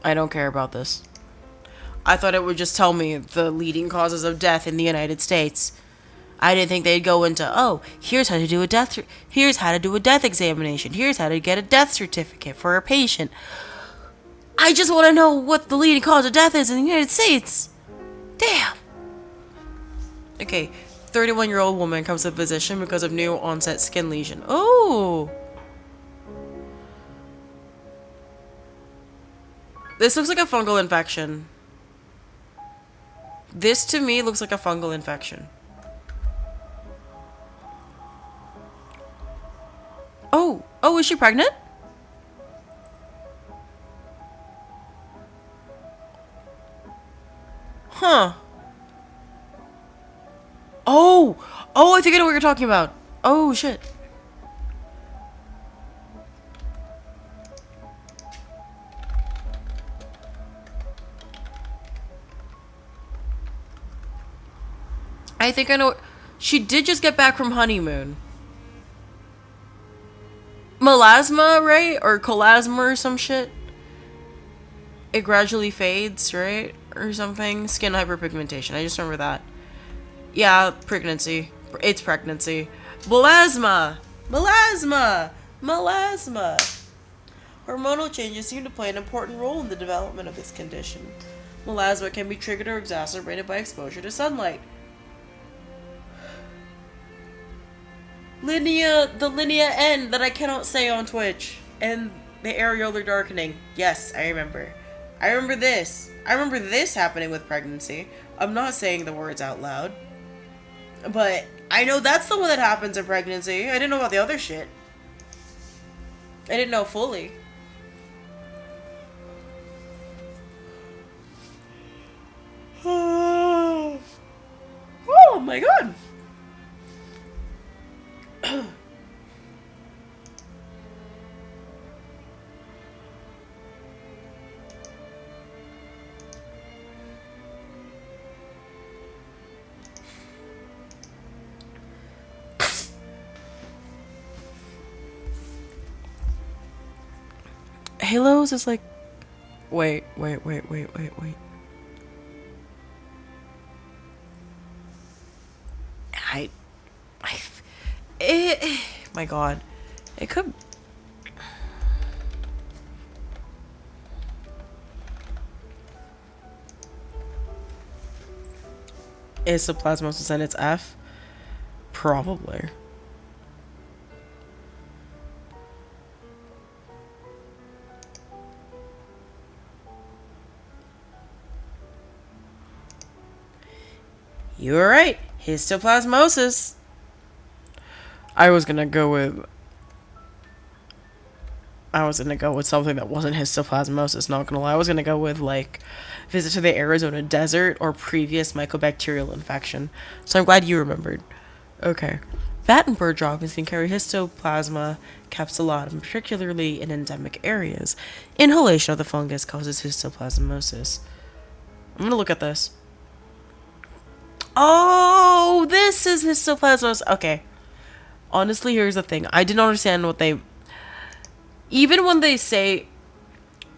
I don't care about this. I thought it would just tell me the leading causes of death in the United States. I didn't think they'd go into, oh, here's how to do a death examination. Here's how to get a death certificate for a patient. I just want to know what the leading cause of death is in the United States. Damn. Okay, 31-year-old woman comes to the physician because of new onset skin lesion. Oh. This looks like a fungal infection. This to me looks like a fungal infection. Oh, is she pregnant? Huh. Oh, I think I know what you're talking about. Oh, shit. I think I know. She did just get back from honeymoon. Melasma, right? Or colasma or some shit. It gradually fades, right? Or something. Skin hyperpigmentation. I just remember that. Yeah, pregnancy. It's pregnancy. Melasma! Hormonal changes seem to play an important role in the development of this condition. Melasma can be triggered or exacerbated by exposure to sunlight. The linea N that I cannot say on Twitch. And the areolar darkening. Yes, I remember. I remember this happening with pregnancy. I'm not saying the words out loud. But I know that's the one that happens in pregnancy. I didn't know about the other shit. I didn't know fully. Oh my god. Halos is like Wait, wait, wait, wait, wait, wait. I, I, my God, it could. Is the plasmosis and its F? Probably. You were right. Histoplasmosis. I was gonna go with. I was gonna go with something that wasn't histoplasmosis. Not gonna lie. I was gonna go with like visit to the Arizona desert or previous mycobacterial infection. So I'm glad you remembered. Okay. Bat and bird droppings can carry histoplasma capsulatum, particularly in endemic areas. Inhalation of the fungus causes histoplasmosis. I'm gonna look at this. Oh, this is histoplasmosis. Okay. Honestly, here's the thing. I didn't understand what they... Even when they say,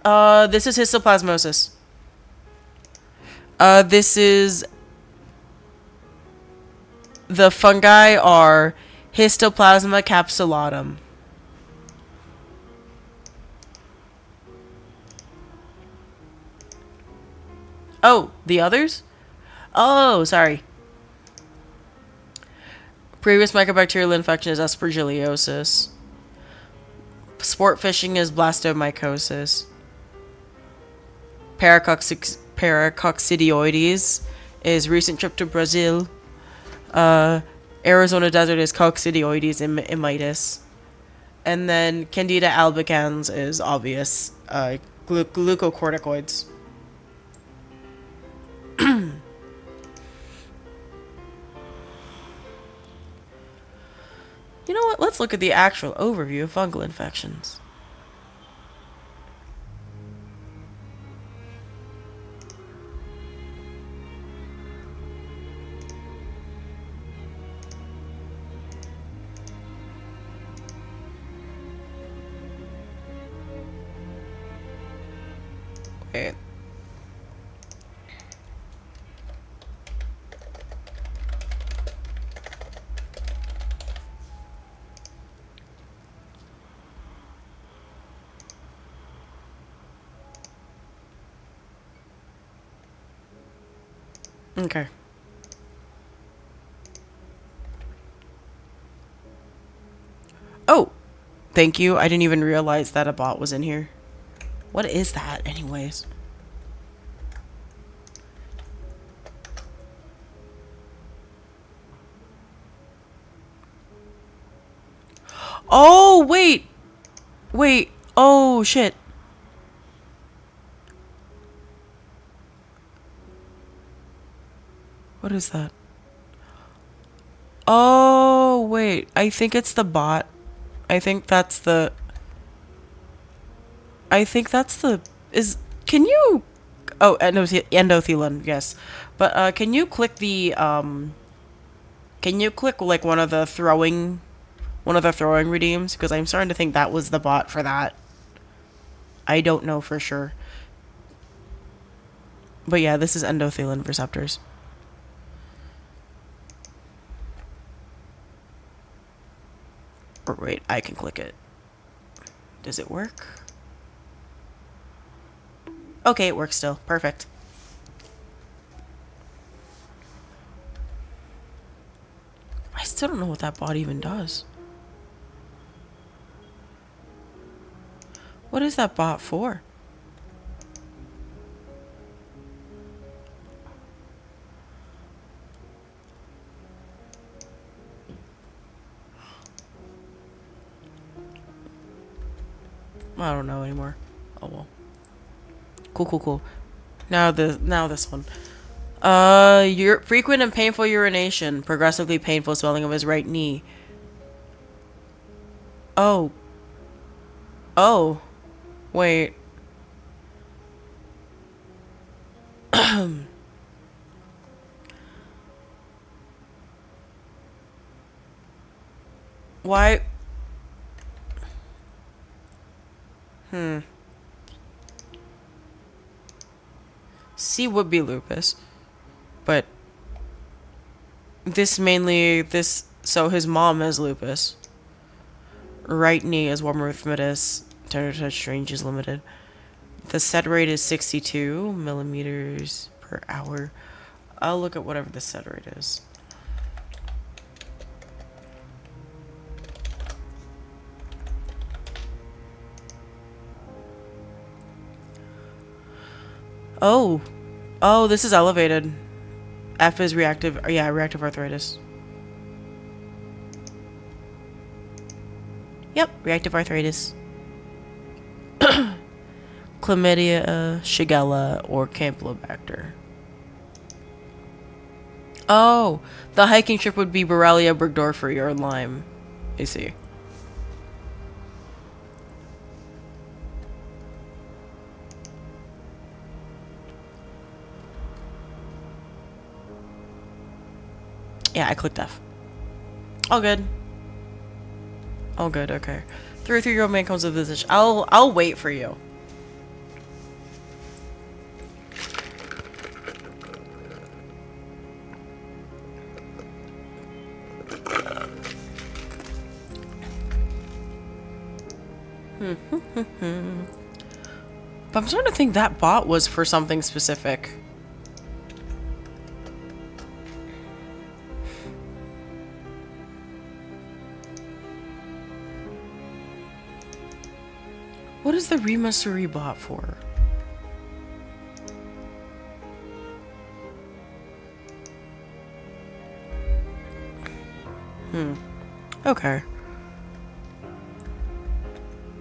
this is histoplasmosis. This is... The fungi are Histoplasma capsulatum. Oh, the others? Oh, sorry. Previous mycobacterial infection is aspergillosis. Sport fishing is blastomycosis. Paracoccidioides is recent trip to Brazil. Arizona desert is coccidioides immitis. And then Candida albicans is obvious. Glucocorticoids. You know what? Let's look at the actual overview of fungal infections. Wait. Okay. Oh, thank you. I didn't even realize that a bot was in here. What is that, anyways? Oh, wait. Wait. Oh, shit. What is that? Oh, wait. I think it's the bot. I think that's the... I think that's the... Is... Can you... Oh, endothelin, yes. But, can you click the, Can you click, like, one of the throwing redeems? Because I'm starting to think that was the bot for that. I don't know for sure. But yeah, this is endothelin receptors. Or wait, I can click it. Does it work? Okay, it works still. Perfect. I still don't know what that bot even does. What is that bot for? I don't know anymore. Oh well. Cool. Now this one. Your frequent and painful urination, progressively painful swelling of his right knee. Oh. Oh. Wait. Why? C would be lupus, but this mainly this. So his mom has lupus. Right knee is warm erythematous. Tender touch range is limited. The set rate is 62 millimeters per hour. I'll look at whatever the set rate is. Oh. Oh, this is elevated. F is reactive. Yeah, reactive arthritis. Yep, reactive arthritis. Chlamydia, Shigella, or Campylobacter. Oh, the hiking trip would be Borrelia burgdorferi or Lyme. I see. Yeah, I clicked F. All good. All good, okay. 33-year-old man comes with physician. I'll wait for you. But I'm starting to think that bot was for something specific. What is the Remasuri bot for? Okay.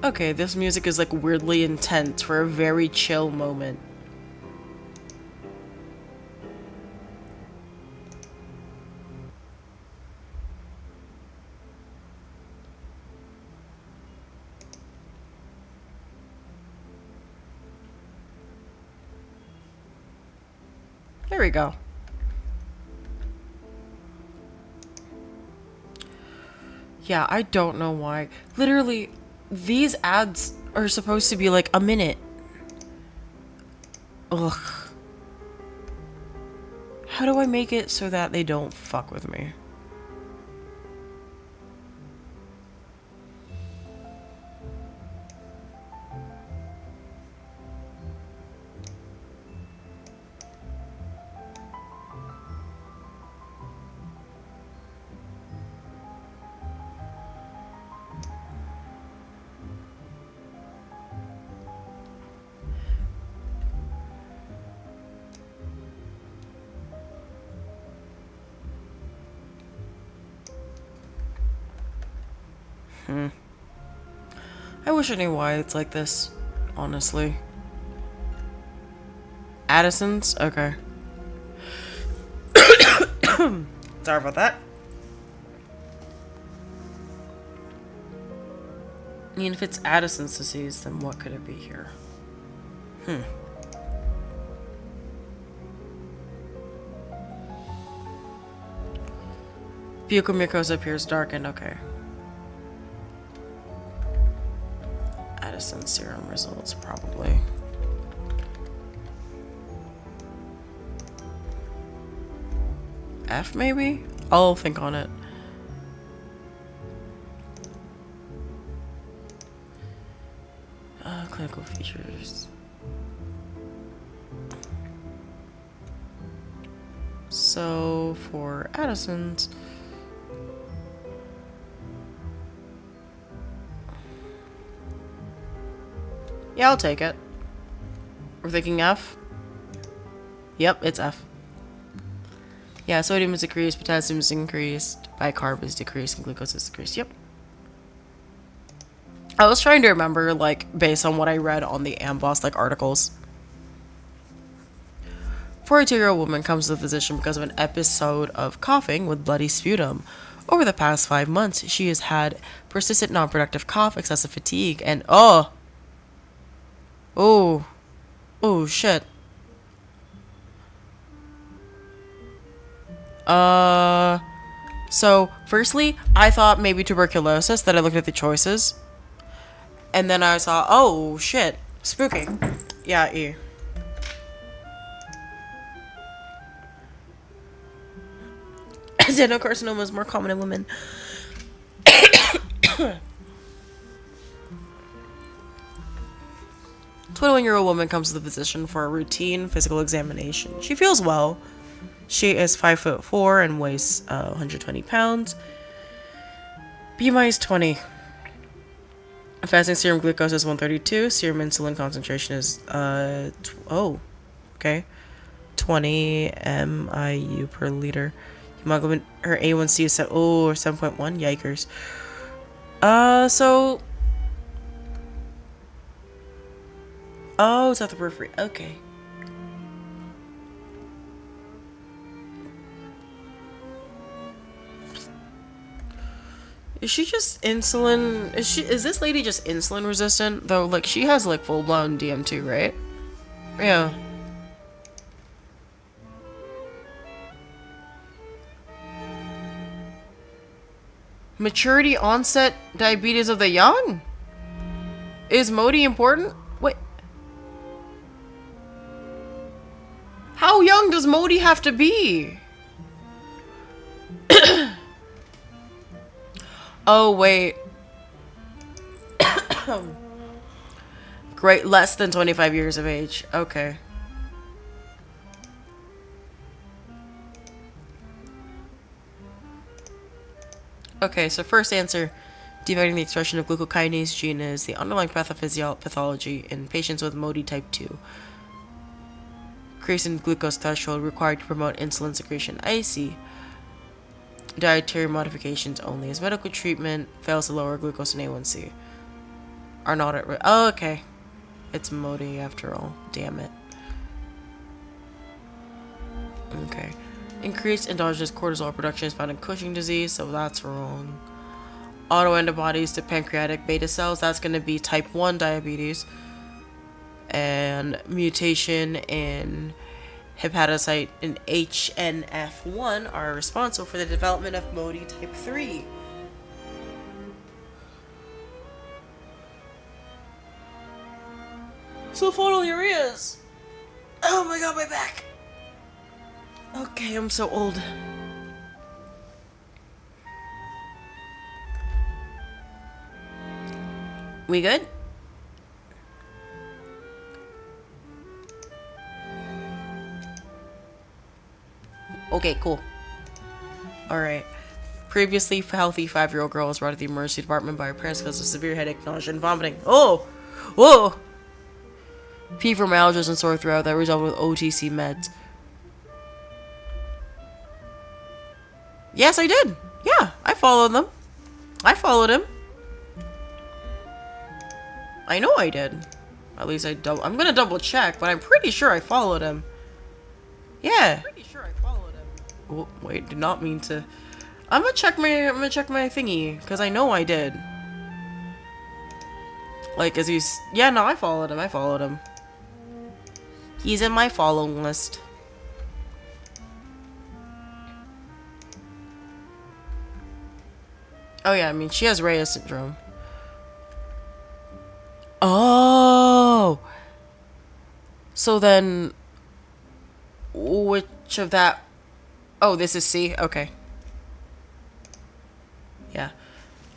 Okay, this music is like weirdly intense for a very chill moment. There we go. Yeah, I don't know why. Literally, these ads are supposed to be like a minute. Ugh. How do I make it so that they don't fuck with me? I wish I knew why it's like this, honestly. Addison's? Okay. Sorry about that. I mean, if it's Addison's disease, then what could it be here? Buccal mucosa appears darkened, okay. Addison's serum results, probably. F, maybe? I'll think on it. Clinical features. So, for Addison's... Yeah, I'll take it. We're thinking F? Yep, it's F. Yeah, sodium is decreased, potassium is increased, bicarb is decreased, and glucose is decreased. Yep. I was trying to remember, like, based on what I read on the Amboss, like, articles. 42-year-old woman comes to the physician because of an episode of coughing with bloody sputum. Over the past 5 months, she has had persistent non-productive cough, excessive fatigue, and oh, shit. So, firstly, I thought maybe tuberculosis, that I looked at the choices. And then I saw, oh, shit. Spooky. Yeah, E. Adenocarcinoma is more common in women. 21-year-old woman comes to the physician for a routine physical examination. She feels well. She is 5'4" and weighs 120 pounds. BMI is 20. Fasting serum glucose is 132. Serum insulin concentration is 20 MIU per liter. Hemoglobin, her A1C is 7.1. Yikers. It's at the periphery. Okay. Is she just insulin? Is this lady just insulin resistant? Though, like, she has, like, full-blown DM2, right? Yeah. Maturity onset diabetes of the young? Is Modi important? Wait. How young does Modi have to be? Oh, wait. Great, less than 25 years of age. Okay. Okay, so first answer. Defecting the expression of glucokinase gene is the underlying pathology in patients with Modi type 2. Increase in glucose threshold required to promote insulin secretion. I see. Dietary modifications only, as medical treatment fails to lower glucose and A1C. Are not at risk. Oh, okay. It's Modi after all. Damn it. Okay. Increased endogenous cortisol production is found in Cushing disease, so that's wrong. Autoantibodies to pancreatic beta cells, that's going to be type 1 diabetes. And mutation in hepatocyte and HNF1 are responsible for the development of Modi type 3. Sulfonylureas. Oh my god, my back. Okay, I'm so old. We good? Okay, cool. Alright. Previously healthy 5-year-old girl was brought to the emergency department by her parents because of severe headache, nausea, and vomiting. Oh! Whoa! Fibromyalgia and sore throat that resolved with OTC meds. Yes, I did. Yeah, I followed them. I followed him. I know I did. At least I'm gonna double check, but I'm pretty sure I followed him. Yeah. Oh, wait, did not mean to. I'm gonna check my thingy, because I know I did. Like, as he's... Yeah, no, I followed him. He's in my following list. Oh yeah, I mean, she has Reyes syndrome. Oh! So then... Which of that... Oh, this is C? Okay. Yeah.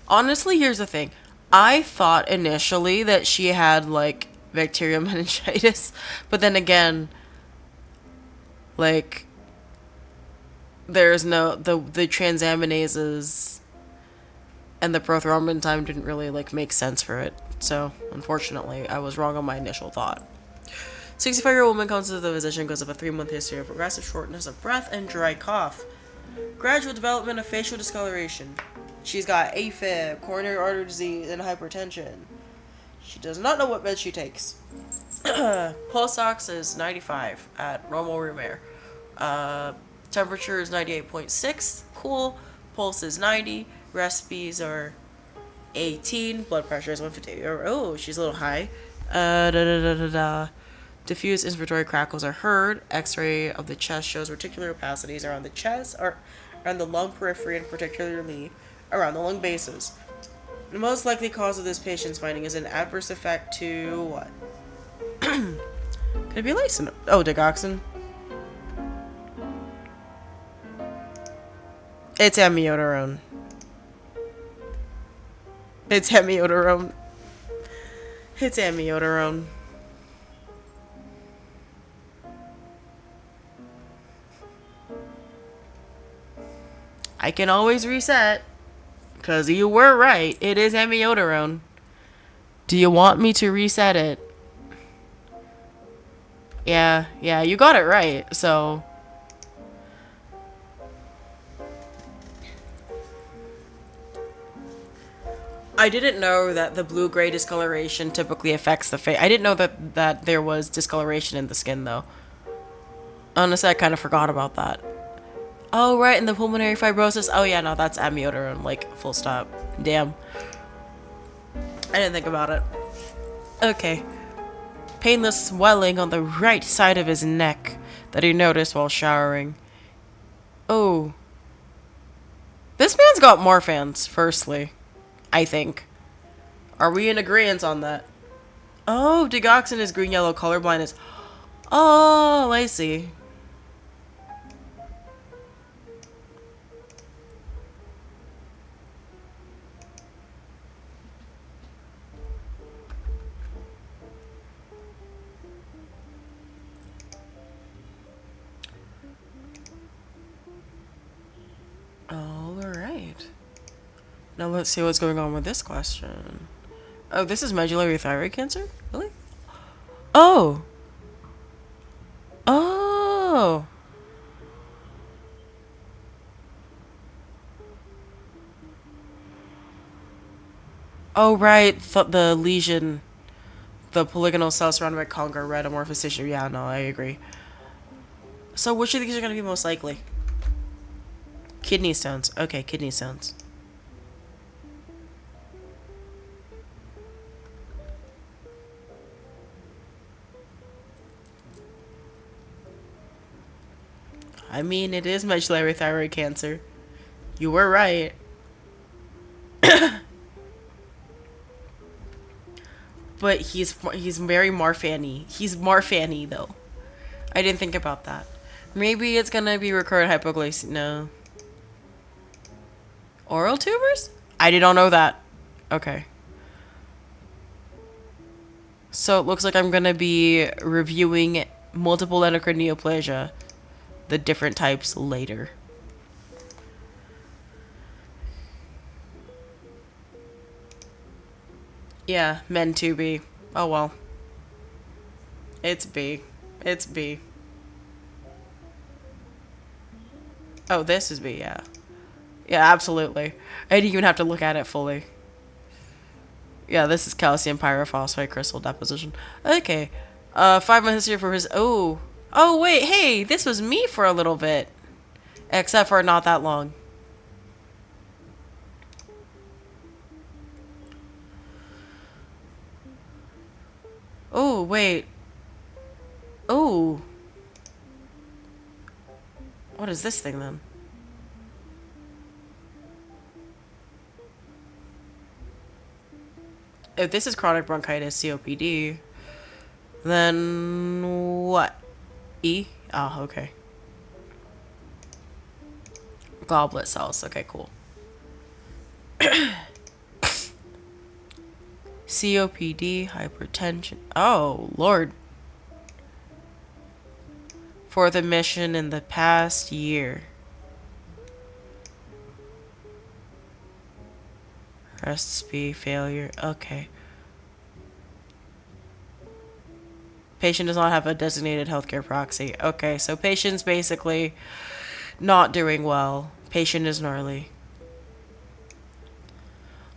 Honestly, here's the thing. I thought initially that she had, like, bacterial meningitis. But then again, like, there's no... The transaminases and the prothrombin time didn't really, like, make sense for it. So, unfortunately, I was wrong on my initial thought. 65-year-old woman comes to the physician because of a 3-month history of progressive shortness of breath and dry cough. Gradual development of facial discoloration. She's got AFib, coronary artery disease, and hypertension. She does not know what meds she takes. Pulse ox is 95 at normal room air. Temperature is 98.6, cool. Pulse is 90. Respies are 18. Blood pressure is 150. Oh, she's a little high. Diffuse inspiratory crackles are heard. X-ray of the chest shows reticular opacities around the chest, or around the lung periphery, and particularly around the lung bases. The most likely cause of this patient's finding is an adverse effect to what? Could it be lysine? Oh, digoxin. It's amiodarone. It's amiodarone. It's amiodarone. I can always reset. Because you were right. It is amiodarone. Do you want me to reset it? Yeah, you got it right. So I didn't know that the blue-gray discoloration typically affects the face. I didn't know that there was discoloration in the skin, though. Honestly, I kind of forgot about that. Oh, right, and the pulmonary fibrosis. Oh, yeah, no, that's amiodarone. Like, full stop. Damn. I didn't think about it. Okay. Painless swelling on the right side of his neck that he noticed while showering. Oh. This man's got Morphans, firstly. I think. Are we in agreement on that? Oh, digoxin is green-yellow colorblindness. Oh, I see. Alright. Now let's see what's going on with this question. Oh, this is medullary thyroid cancer? Really? Oh! Oh! Oh, right. The lesion. The polygonal cell surrounded by conga red amorphous tissue. Yeah, no, I agree. So which of these are going to be most likely? Kidney stones. Okay, kidney stones. I mean, it is medullary thyroid cancer. You were right. But he's very Marfan-y. He's Marfan-y, though. I didn't think about that. Maybe it's gonna be recurrent hypoglycemia. No. Oral tumors? I did not know that. Okay. So it looks like I'm gonna be reviewing multiple endocrine neoplasia, the different types, later. Yeah, men to be. Oh well. It's B. It's B. Oh, this is B, yeah. Yeah, absolutely. I didn't even have to look at it fully. Yeah, this is calcium pyrophosphate crystal deposition. Okay. 5 months history for his... Oh. Oh, wait. Hey, this was me for a little bit. Except for not that long. Oh, wait. Oh. What is this thing, then? If this is chronic bronchitis, COPD, then what? E? Oh, okay. Goblet cells. Okay, cool. COPD, hypertension. Oh, Lord. For the mission in the past year. Recipe failure. Okay. Patient does not have a designated healthcare proxy. Okay, so patient's basically not doing well. Patient is gnarly.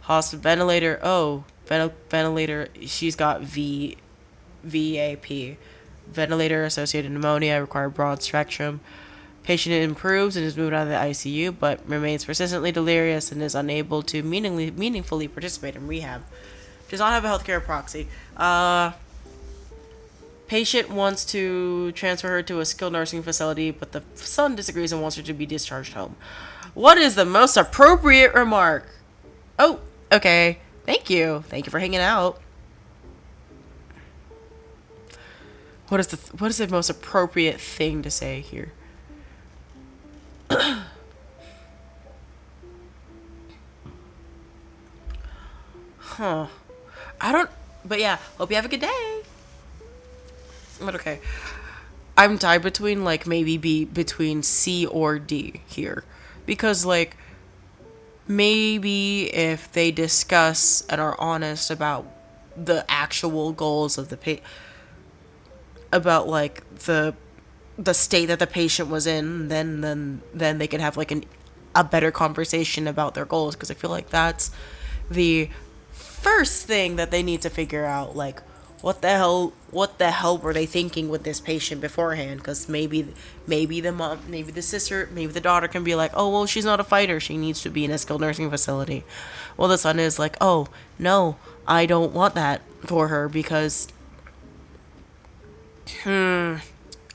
Hospital ventilator. Oh, ventilator. She's got VAP. Ventilator associated pneumonia. Required broad spectrum. Patient improves and is moved out of the ICU, but remains persistently delirious and is unable to meaningfully participate in rehab. Does not have a healthcare proxy. Patient wants to transfer her to a skilled nursing facility, but the son disagrees and wants her to be discharged home. What is the most appropriate remark? Oh, okay. Thank you. Thank you for hanging out. What is the most appropriate thing to say here? I don't. But yeah, hope you have a good day. But okay, I'm tied between like maybe be between C or D here, because like maybe if they discuss and are honest about the actual goals of the about like the state that the patient was in, then they can have like a better conversation about their goals, because I feel like that's the first thing that they need to figure out, like what the hell were they thinking with this patient beforehand, because maybe the mom, maybe the sister, maybe the daughter can be like, oh well, she's not a fighter, she needs to be in a skilled nursing facility. Well, the son is like, oh no, I don't want that for her, because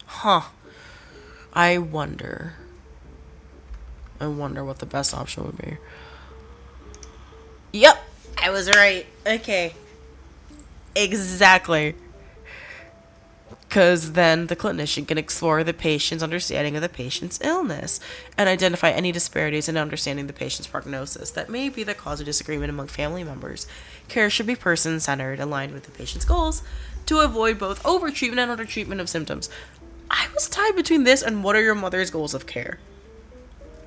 huh, I wonder what the best option would be. Yep, I was right. Okay, exactly. Because then the clinician can explore the patient's understanding of the patient's illness and identify any disparities in understanding the patient's prognosis that may be the cause of disagreement among family members. Care should be person-centered, aligned with the patient's goals, to avoid both overtreatment and undertreatment of symptoms. I was tied between this and what are your mother's goals of care?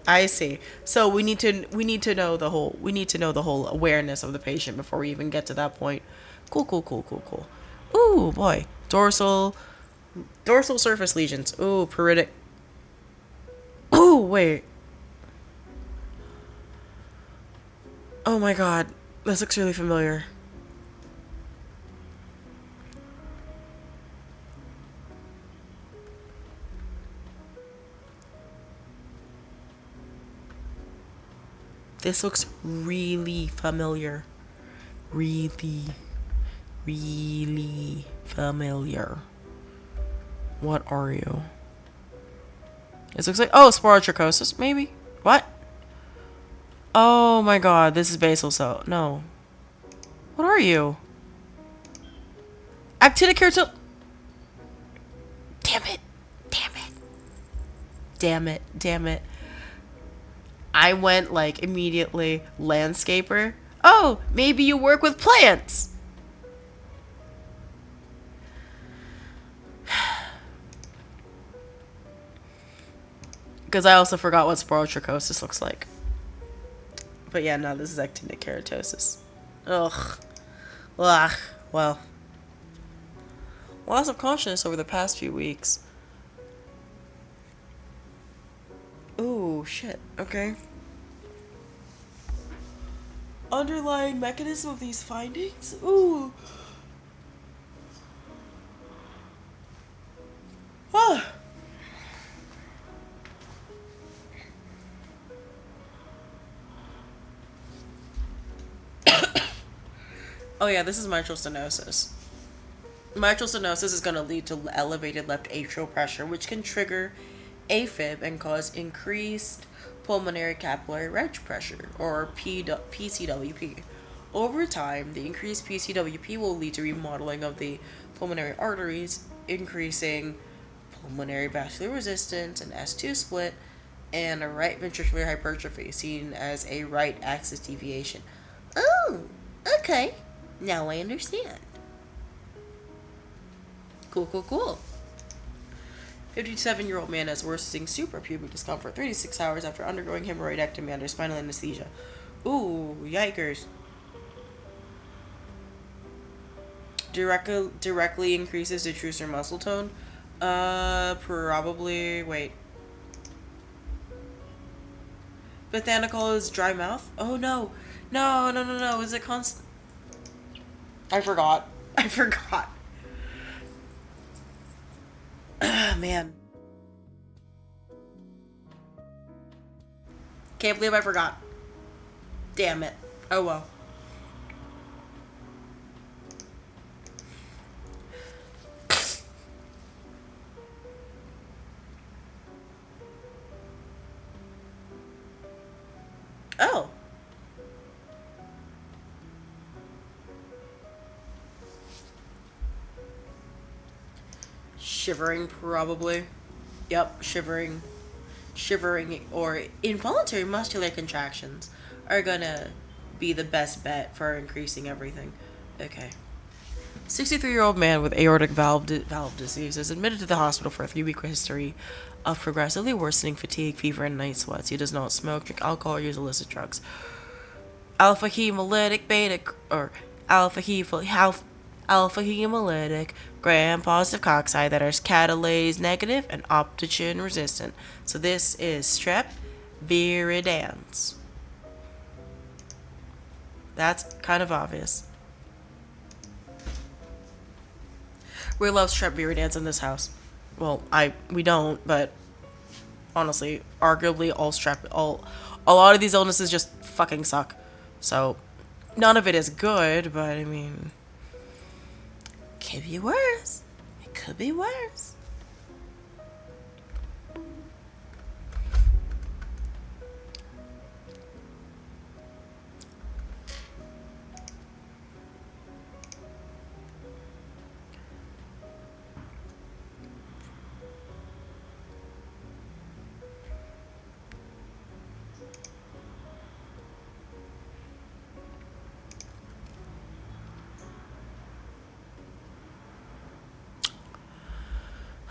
I see. So we need to know the whole awareness of the patient before we even get to that point. Cool, cool, cool, cool, cool. Ooh boy, dorsal surface lesions. Ooh, peritic. Ooh, wait. Oh my god, this looks really familiar. This looks really familiar. Really, really familiar. What are you? This looks like, oh, sporotrichosis, maybe? What? Oh my god, this is basal cell. No. What are you? Actinic keratosis. Damn it. Damn it. Damn it. Damn it. I went like immediately landscaper. Oh, maybe you work with plants. Because I also forgot what sporotrichosis looks like. But yeah, no, this is actinic keratosis. Ugh. Ugh. Well. Loss of consciousness over the past few weeks. Ooh, shit. Okay. Underlying mechanism of these findings? Ooh. Ah. Oh yeah, this is mitral stenosis. Mitral stenosis is going to lead to elevated left atrial pressure, which can trigger AFib and cause increased pulmonary capillary wedge pressure, or PCWP. Over time, the increased PCWP will lead to remodeling of the pulmonary arteries, increasing pulmonary vascular resistance, an S2 split, and a right ventricular hypertrophy, seen as a right axis deviation. Oh, okay. Now I understand. Cool, cool, cool. 57-year-old man has worsening suprapubic discomfort 36 hours after undergoing hemorrhoidectomy under spinal anesthesia. Ooh, yikers. Directly increases detrusor muscle tone? Probably, wait. Botanical is dry mouth? Oh no. No, no, no, no. Is it constant? I forgot. I forgot. Man. Can't believe I forgot. Damn it. Oh well. Oh. Shivering, probably. Yep, shivering. Shivering or involuntary muscular contractions are gonna be the best bet for increasing everything. Okay. 63-year-old man with aortic valve disease is admitted to the hospital for a 3-week history of progressively worsening fatigue, fever, and night sweats. He does not smoke, drink alcohol, or use illicit drugs. Alpha hemolytic beta or alpha hemolytic gram positive cocci that are catalase negative and optogen resistant. So this is strep viridans. That's kind of obvious. We love strep viridans in this house. Well, we don't, but honestly, arguably a lot of these illnesses just fucking suck. So none of it is good, but I mean, could be worse. It could be worse.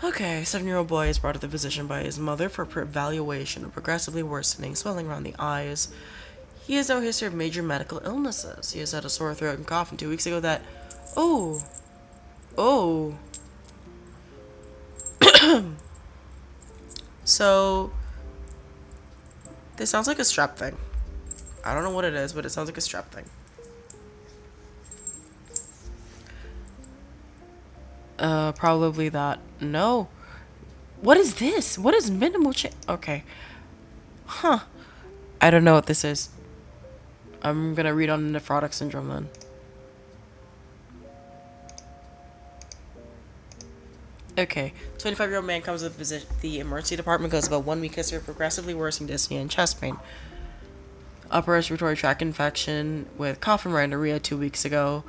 Okay, 7-year-old boy is brought to the physician by his mother for evaluation of progressively worsening swelling around the eyes. He has no history of major medical illnesses. He has had a sore throat and cough, and 2 weeks ago that... Oh. Oh. So, this sounds like a strep thing. I don't know what it is, but it sounds like a strep thing. Probably that. No. What is this? What is minimal Okay. Huh. I don't know what this is. I'm gonna read on nephrotic syndrome then. Okay. 25-year-old man comes to the emergency department, goes about 1 week history of progressively worsening dyspnea and chest pain. Upper respiratory tract infection with cough and rhinorrhea 2 weeks ago.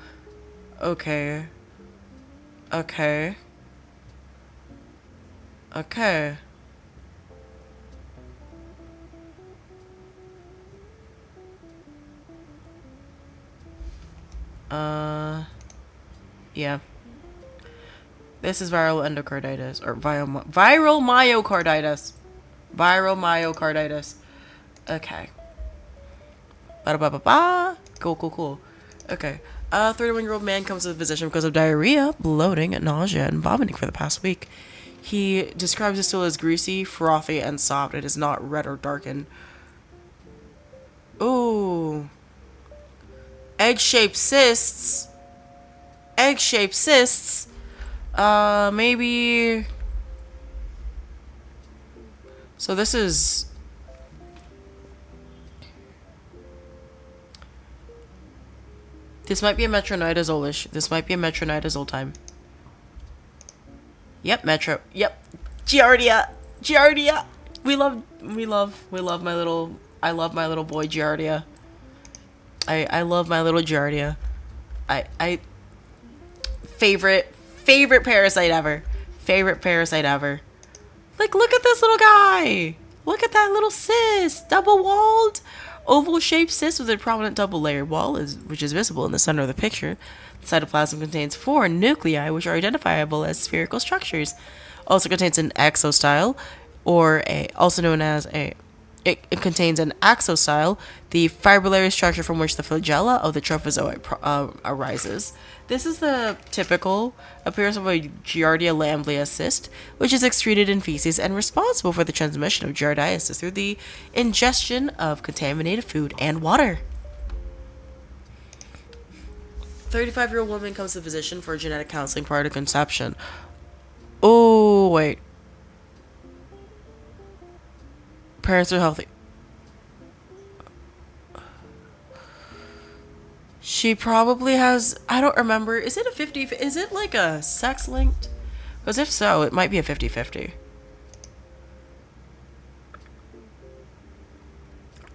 Okay. Okay. Okay. Yeah. This is viral endocarditis, or viral myocarditis. Viral myocarditis. Okay. Ba-da-ba-ba-ba. Cool. Okay. 31-year-old man comes to the physician because of diarrhea, bloating, nausea, and vomiting for the past week. He describes his stool as greasy, frothy, and soft. It is not red or darkened. Ooh. Egg-shaped cysts. Maybe... So this is... This might be a metronidazole-ish. This might be a metronidazole time. Yep, metro. Yep. Giardia. We love my little... I love my little boy Giardia. I love my little Giardia. I favorite parasite ever. Like, look at this little guy. Look at that little cyst. Double-walled, oval-shaped cyst with a prominent double-layered wall, which is visible in the center of the picture. The cytoplasm contains 4 nuclei, which are identifiable as spherical structures. Also contains an exostyle, also known as a... It contains an axostyle, the fibrillary structure from which the flagella of the trophozoite arises. This is the typical appearance of a Giardia lamblia cyst, which is excreted in feces and responsible for the transmission of giardiasis through the ingestion of contaminated food and water. 35-year-old woman comes to the physician for genetic counseling prior to conception. Oh, wait. Parents are healthy. She probably has... I don't remember. Is it a 50... Is it like a sex-linked? Because if so, it might be a 50-50.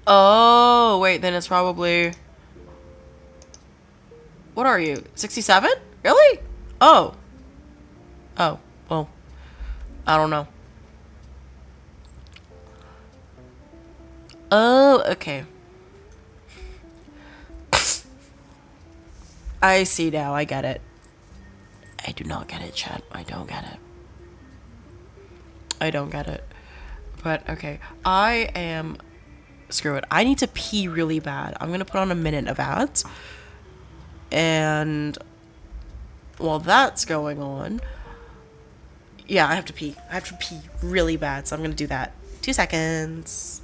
Oh, wait. Then it's probably... What are you? 67? Really? Oh. Oh. Well. I don't know. Oh, okay. I see now. I get it. I do not get it, chat. I don't get it. I don't get it. But okay. I am. Screw it. I need to pee really bad. I'm gonna put on a minute of ads. And while that's going on, yeah, I have to pee. I have to pee really bad, so I'm gonna do that. 2 seconds.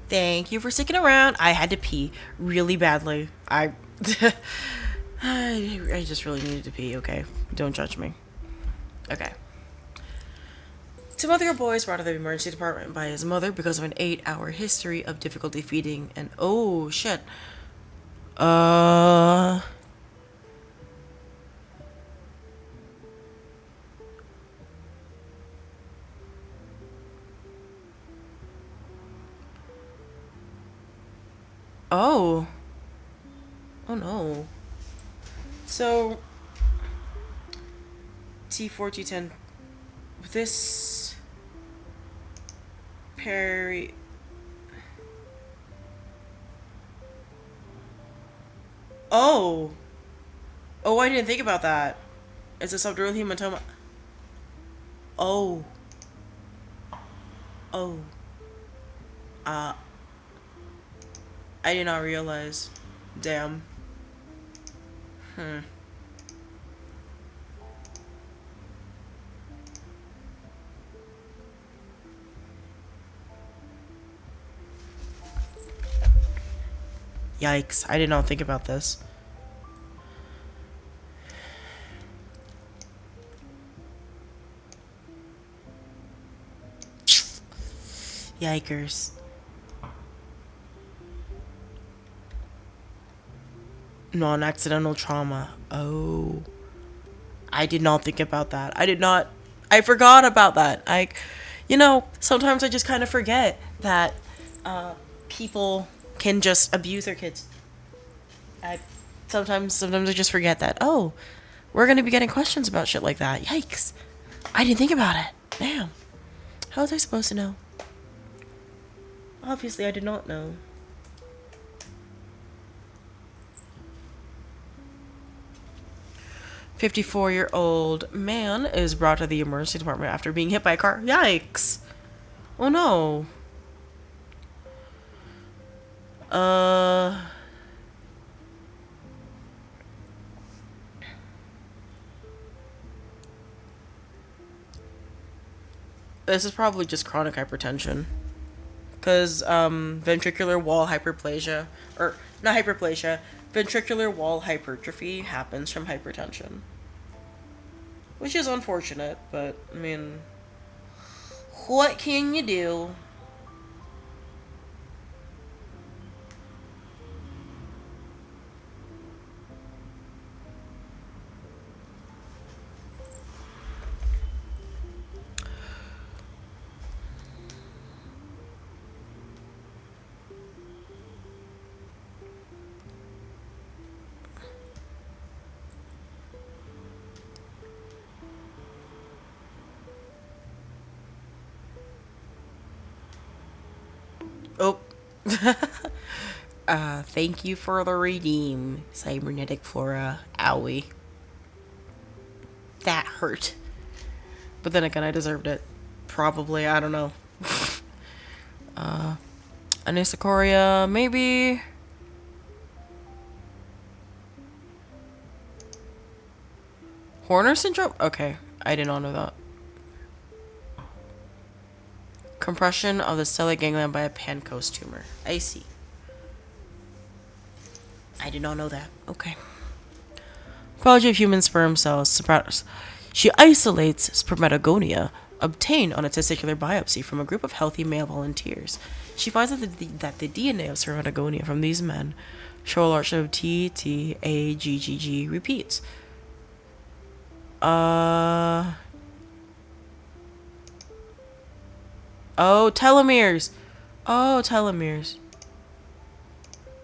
Thank you for sticking around. I had to pee really badly. I just really needed to pee, okay? Don't judge me. Okay. Two other boys brought to the emergency department by his mother because of an 8-hour history of difficulty feeding and oh shit. Uh oh. Oh no. So T4 T10 this Perry. Oh. Oh, I didn't think about that. It's a subdural hematoma. Oh. Oh. Uh, I did not realize. Damn. Hmm. Yikes. I did not think about this. Yikers. Non-accidental trauma. Oh. I did not think about that. I did not. I forgot about that. Sometimes I just kind of forget that people can just abuse their kids. I sometimes I just forget that. Oh, we're gonna be getting questions about shit like that. Yikes! I didn't think about it. Damn. How was I supposed to know? Obviously, I did not know. 54-year-old man is brought to the emergency department after being hit by a car. Yikes. Oh no. Uh. This is probably just chronic hypertension. Because, ventricular wall hyperplasia, or not hyperplasia, ventricular wall hypertrophy happens from hypertension. Which is unfortunate, but, I mean, what can you do? Thank you for the redeem, cybernetic flora. Owie. That hurt. But then again, I deserved it. Probably, I don't know. Anisocoria, maybe. Horner syndrome? Okay, I did not know that. Compression of the stellate ganglion by a Pancoast tumor. I see. I did not know that. Okay. Biology of human sperm cells. She isolates spermatogonia obtained on a testicular biopsy from a group of healthy male volunteers. She finds that the DNA of spermatogonia from these men show a large of T, T, A, G, G, G repeats. Oh, telomeres. Oh, telomeres.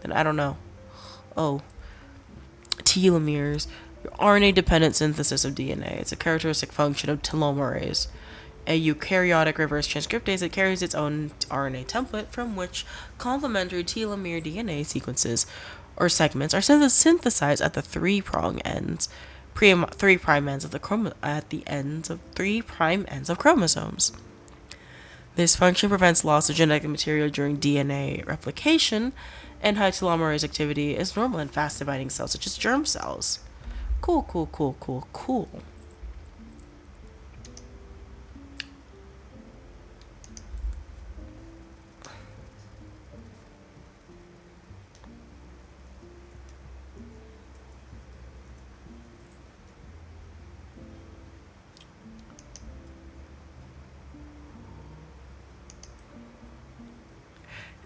Then I don't know. Oh, telomeres. RNA-dependent synthesis of DNA. It's a characteristic function of telomerase, a eukaryotic reverse transcriptase that carries its own RNA template from which complementary telomere DNA sequences or segments are synthesized at the three prime ends of chromosomes. This function prevents loss of genetic material during DNA replication, and high telomerase activity is normal in fast-dividing cells such as germ cells. Cool, cool, cool, cool, cool.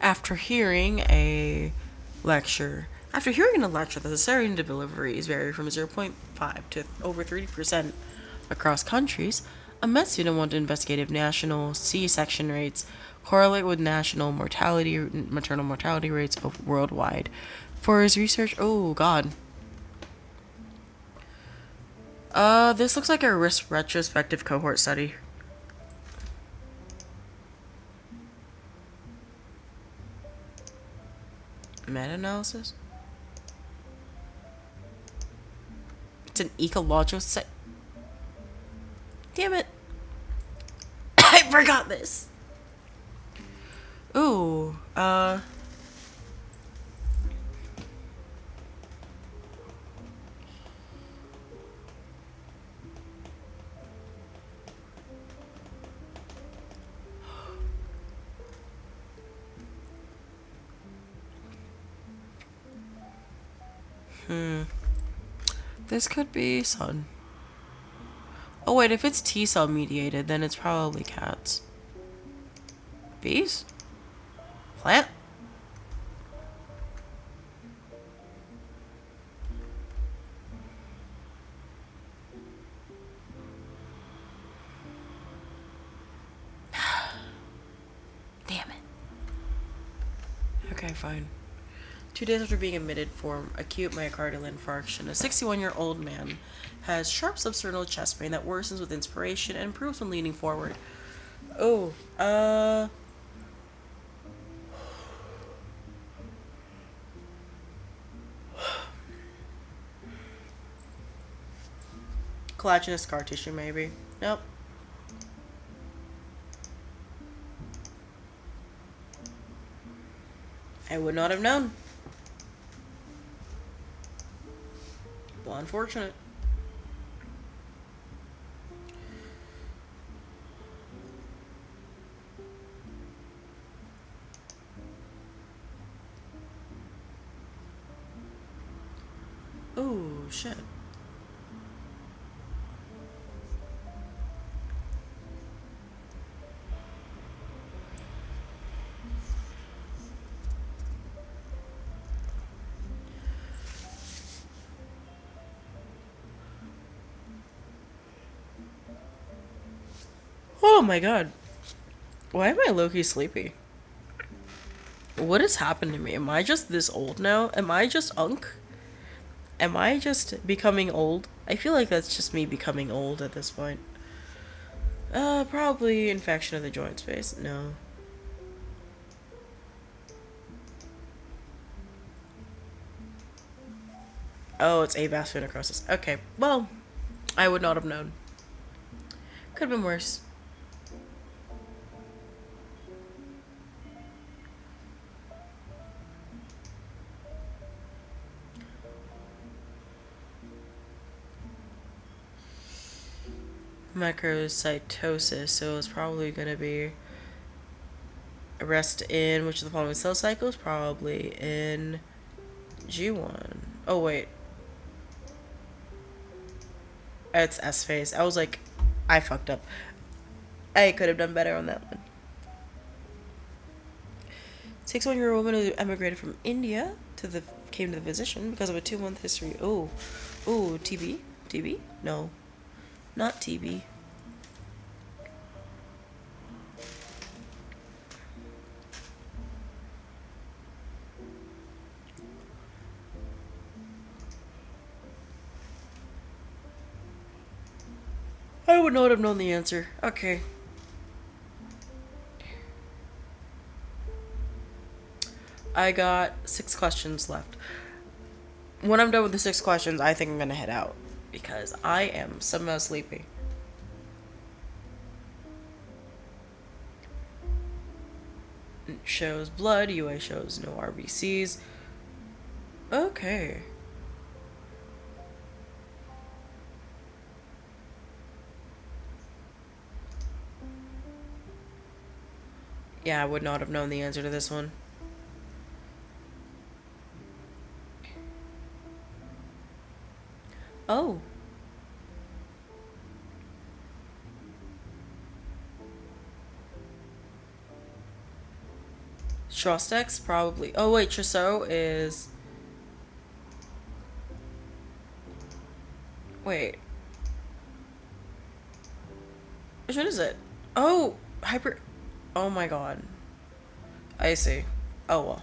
After hearing a lecture, the cesarean deliveries vary from 0.5 to over 30% across countries. A med student wanted to investigate if national C-section rates correlate with national maternal mortality rates worldwide. For his research, oh god. This looks like a retrospective cohort study. Meta-analysis? It's an ecological set. Damn it. I forgot this. Ooh, this could be sun. Oh wait, if it's T-cell mediated, then it's probably cats. Bees? Plant? Damn it. Okay, fine. 2 days after being admitted for acute myocardial infarction, a 61-year-old man has sharp substernal chest pain that worsens with inspiration and improves when leaning forward. Oh, collagenous scar tissue, maybe. Nope. I would not have known. Well, unfortunate. Oh, shit. Oh my god. Why am I low-key sleepy? What has happened to me? Am I just this old now? Am I just unk? Am I just becoming old? I feel like that's just me becoming old at this point. Probably infection of the joint space. No. Oh, it's avascular necrosis. Okay, well, I would not have known. Could have been worse. Macrocytosis, so it's probably gonna be arrest in which of the following cell cycles? Probably in G1. Oh wait, it's S phase. I was like, I fucked up. I could have done better on that one. 61-year-old woman who emigrated from India came to the physician because of a 2-month history. Oh, TB, TB? No, not TB. I would not have known the answer. Okay. I got 6 questions left. When I'm done with the 6 questions, I think I'm gonna head out because I am somehow sleepy. It shows blood. UA shows no RBCs. Okay. Yeah, I would not have known the answer to this one. Oh. Trostex, probably. Oh, wait, Trousseau is... Wait. Which one is it? Oh, hyper... Oh my god. I see. Oh,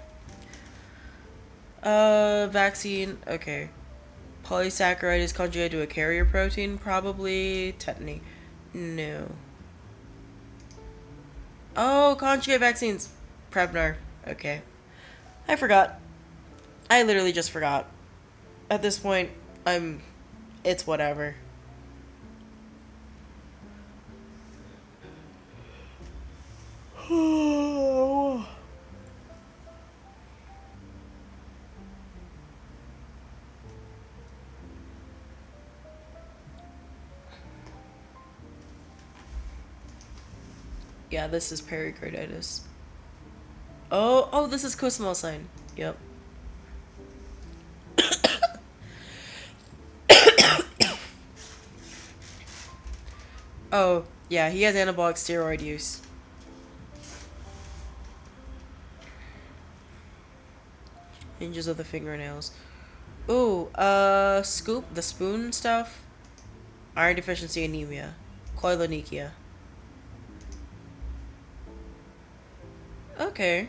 well. Vaccine. Okay. Polysaccharide is conjugated to a carrier protein, probably tetany. No. Oh, conjugate vaccines. Prevnar. Okay. I forgot. I literally just forgot. At this point, it's whatever. Yeah, this is pericarditis. Oh, this is Kussmaul sign. Yep. Oh, yeah, he has anabolic steroid use. Hinges of the fingernails. Ooh, scoop, the spoon stuff. Iron deficiency anemia. Koilonychia. Okay.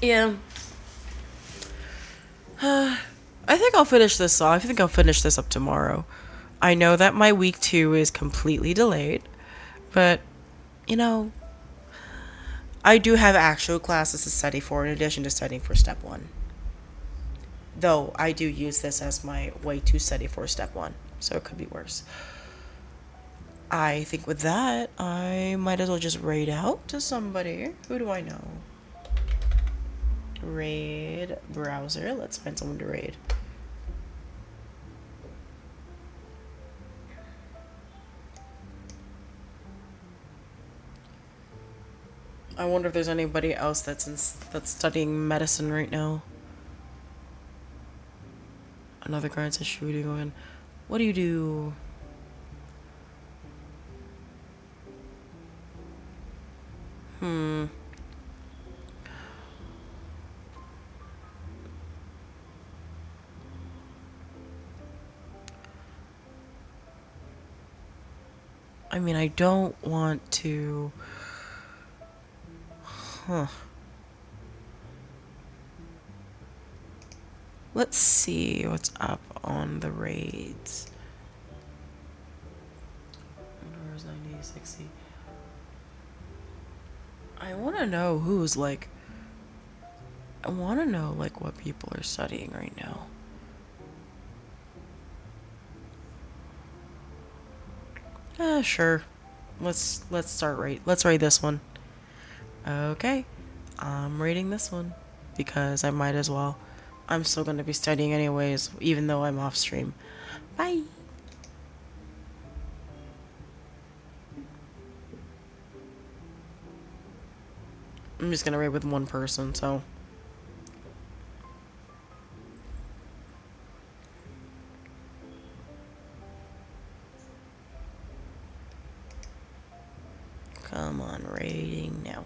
Yeah. I think I'll finish this off. I think I'll finish this up tomorrow. I know that my week 2 is completely delayed, but, you know, I do have actual classes to study for in addition to studying for step 1. Though, I do use this as my way to study for step 1, so it could be worse. I think with that, I might as well just raid out to somebody. Who do I know? Raid browser. Let's find someone to raid. I wonder if there's anybody else that's studying medicine right now. Another guy says shooting going. What do you do? I mean, I don't want to... Let's see what's up on the raids. Where's 90, 60? I want to know who's like. I want to know like what people are studying right now. Sure. Let's start rate. Let's rate this one. Okay. I'm rating this one because I might as well. I'm still going to be studying anyways, even though I'm off stream. Bye. I'm just going to rate with one person, so. Come on, rating now.